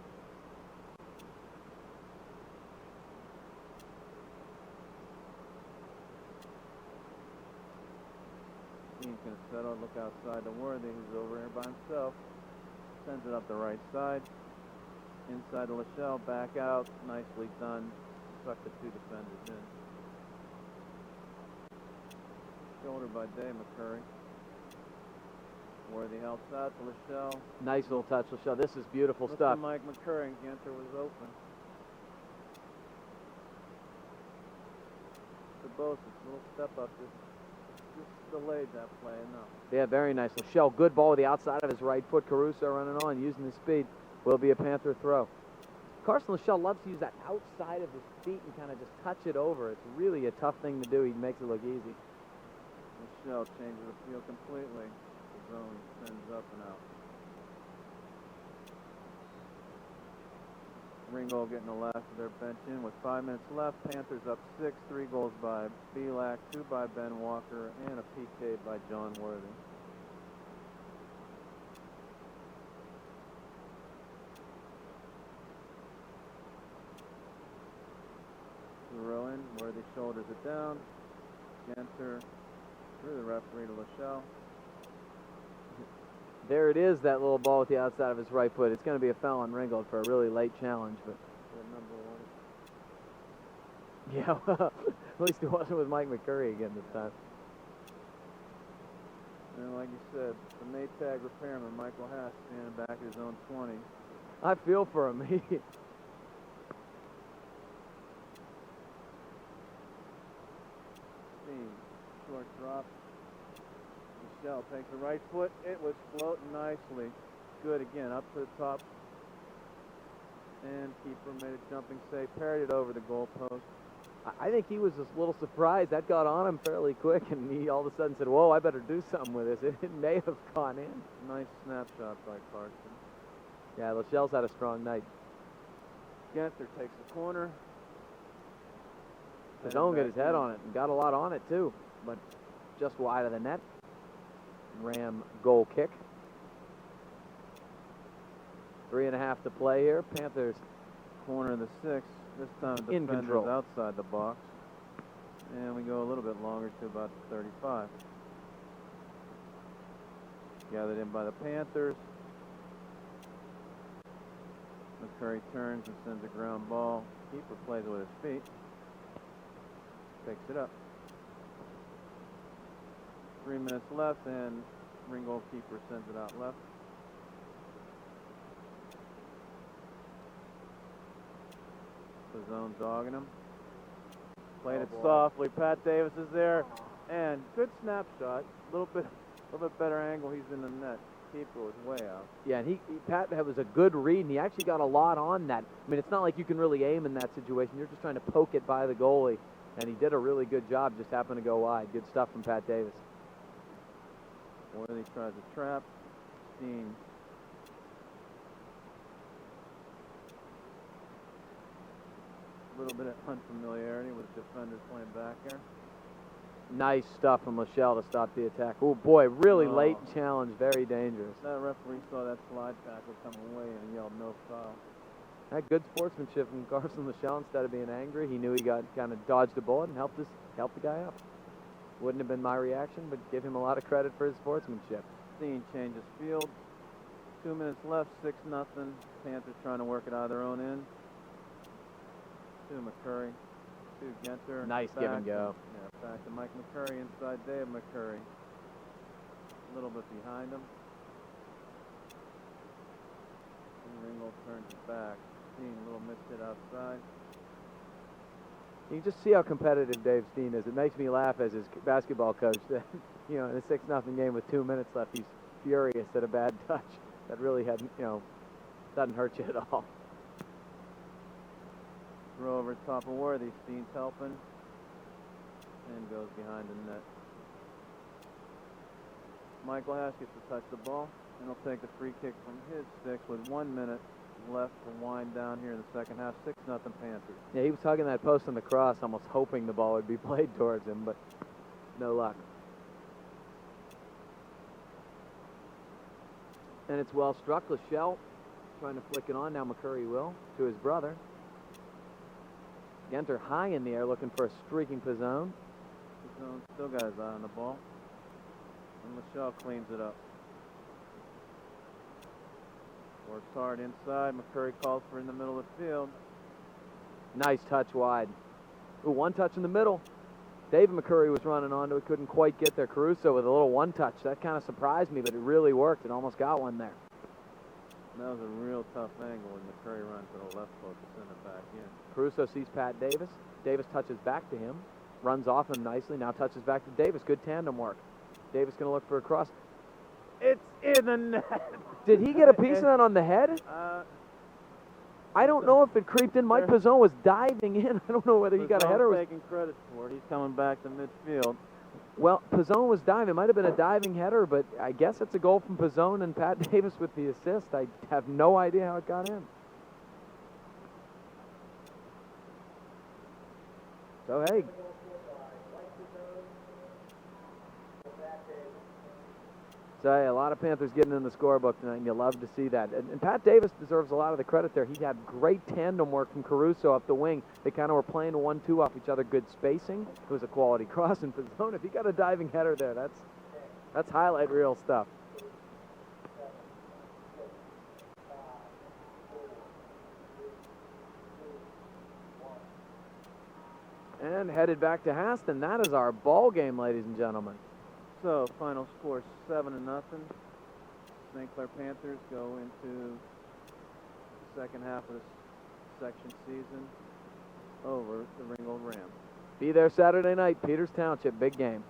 He's going to settle, look outside to Worthy, who's over here by himself. Sends it up the right side. Inside to Lachelle, back out. Nicely done. Sucked the 2 defenders in. Shoulder by Dave McCurry. Worthy helps out to Lachelle. Nice little touch, Lachelle. This is beautiful Look stuff. to Mike McCurry, and Genter was open. For both, it's a little step up, just delayed that play enough. Yeah, very nice. Lachelle, good ball with the outside of his right foot. Caruso running on, using his speed. Will be a Panther throw. Carson Lachelle loves to use that outside of his feet and kind of just touch it over. It's really a tough thing to do. He makes it look easy. Lachelle changes the field completely. The zone sends up and out. Ringgold getting the last of their bench in with 5 minutes left. Panthers up 6, 3 goals by Belak, 2 by Ben Walker, and a PK by John Worthy. Throw in, Worthy shoulders it down. Genter through the referee to Lachelle. There it is, that little ball with the outside of his right foot. It's going to be a foul on Ringgold for a really late challenge, but yeah, well, at least it wasn't with Mike McCurry again this time. And like you said, the Maytag repairman, Michael Haas, standing back at his own 20. I feel for him. Short drop. Michelle takes the right foot. It was floating nicely. Good again, up to the top. And keeper made a jumping save, parried it over the goalpost. I think he was just a little surprised. That got on him fairly quick, and he all of a sudden said, whoa, I better do something with this. It may have gone in. Nice snapshot by Carson. Yeah, Lachelle's had a strong night. Genter takes the corner. His own got his head on it, and got a lot on it too, but just wide of the net. Ram goal kick. 3.5 to play here. Panthers corner of the 6. This time the in defender's control outside the box. And we go a little bit longer to about 35. Gathered in by the Panthers. McCurry turns and sends a ground ball. Keeper plays it with his feet. Picks it up. 3 minutes left, and Ringgold keeper sends it out left. The zone dogging him. Played it softly. Pat Davis is there, and good snapshot. A little bit better angle. He's in the net. Keeper was way out. Yeah, and Pat was a good read, and he actually got a lot on that. I mean, it's not like you can really aim in that situation. You're just trying to poke it by the goalie, and he did a really good job. Just happened to go wide. Good stuff from Pat Davis. Worthy tries a trap. Steen. A little bit of unfamiliarity with defenders playing back here. Nice stuff from Lachelle to stop the attack. Oh boy, really late challenge, very dangerous. That referee saw that slide tackle coming away and yelled no foul. That good sportsmanship from Carson Lachelle. Instead of being angry, he knew he got kind of dodged a bullet and helped the guy up. Wouldn't have been my reaction, but give him a lot of credit for his sportsmanship. Steen changes field. 2 minutes left, 6-0. Panthers trying to work it out of their own end. To McCurry. To Genter. Nice give and go. Yeah, back to Mike McCurry inside Dave McCurry. A little bit behind him. And Ringgold turns it back. Steen, a little missed hit outside. You can just see how competitive Dave Steen is. It makes me laugh as his basketball coach that, in a 6-0 game with 2 minutes left, he's furious at a bad touch. That really hadn't, doesn't hurt you at all. Throw over top of Worthy. Steen's helping. And goes behind the net. Michael Haas gets to touch the ball. And he'll take the free kick from his 6 with 1 minute left to wind down here in the second half. 6-0 Panthers. Yeah, he was hugging that post on the cross, almost hoping the ball would be played towards him, but no luck. And it's well struck. Lachelle trying to flick it on. Now McCurry will to his brother. Genter high in the air looking for a streaking Pizzone. Pizzone still got his eye on the ball. And Lachelle cleans it up. Works hard inside. McCurry calls for in the middle of the field. Nice touch wide. Ooh, one touch in the middle. David McCurry was running onto it, couldn't quite get there. Caruso with a little one-touch. That kind of surprised me, but it really worked and almost got one there. That was a real tough angle when McCurry ran to the left post to send it back in. Caruso sees Pat Davis. Davis touches back to him, runs off him nicely, now touches back to Davis. Good tandem work. Davis going to look for a cross. It's in the net. Did he get a piece of that on the head? I don't know if it creeped in. Mike Pizzone was diving in. I don't know whether he got a header. Taking credit for it. He's coming back to midfield. Well, Pizzone was diving. It might have been a diving header, but I guess it's a goal from Pizzone and Pat Davis with the assist. I have no idea how it got in. So, hey. So, hey, a lot of Panthers getting in the scorebook tonight, and you love to see that. And Pat Davis deserves a lot of the credit there. He had great tandem work from Caruso up the wing. They kind of were playing 1-2 off each other, good spacing. It was a quality cross in Pizzone. If he got a diving header there, that's highlight reel stuff. And headed back to Haston. That is our ball game, ladies and gentlemen. So, final score 7-0. St. Clair Panthers go into the second half of the section season over the Ringgold Rams. Be there Saturday night, Peters Township, big game.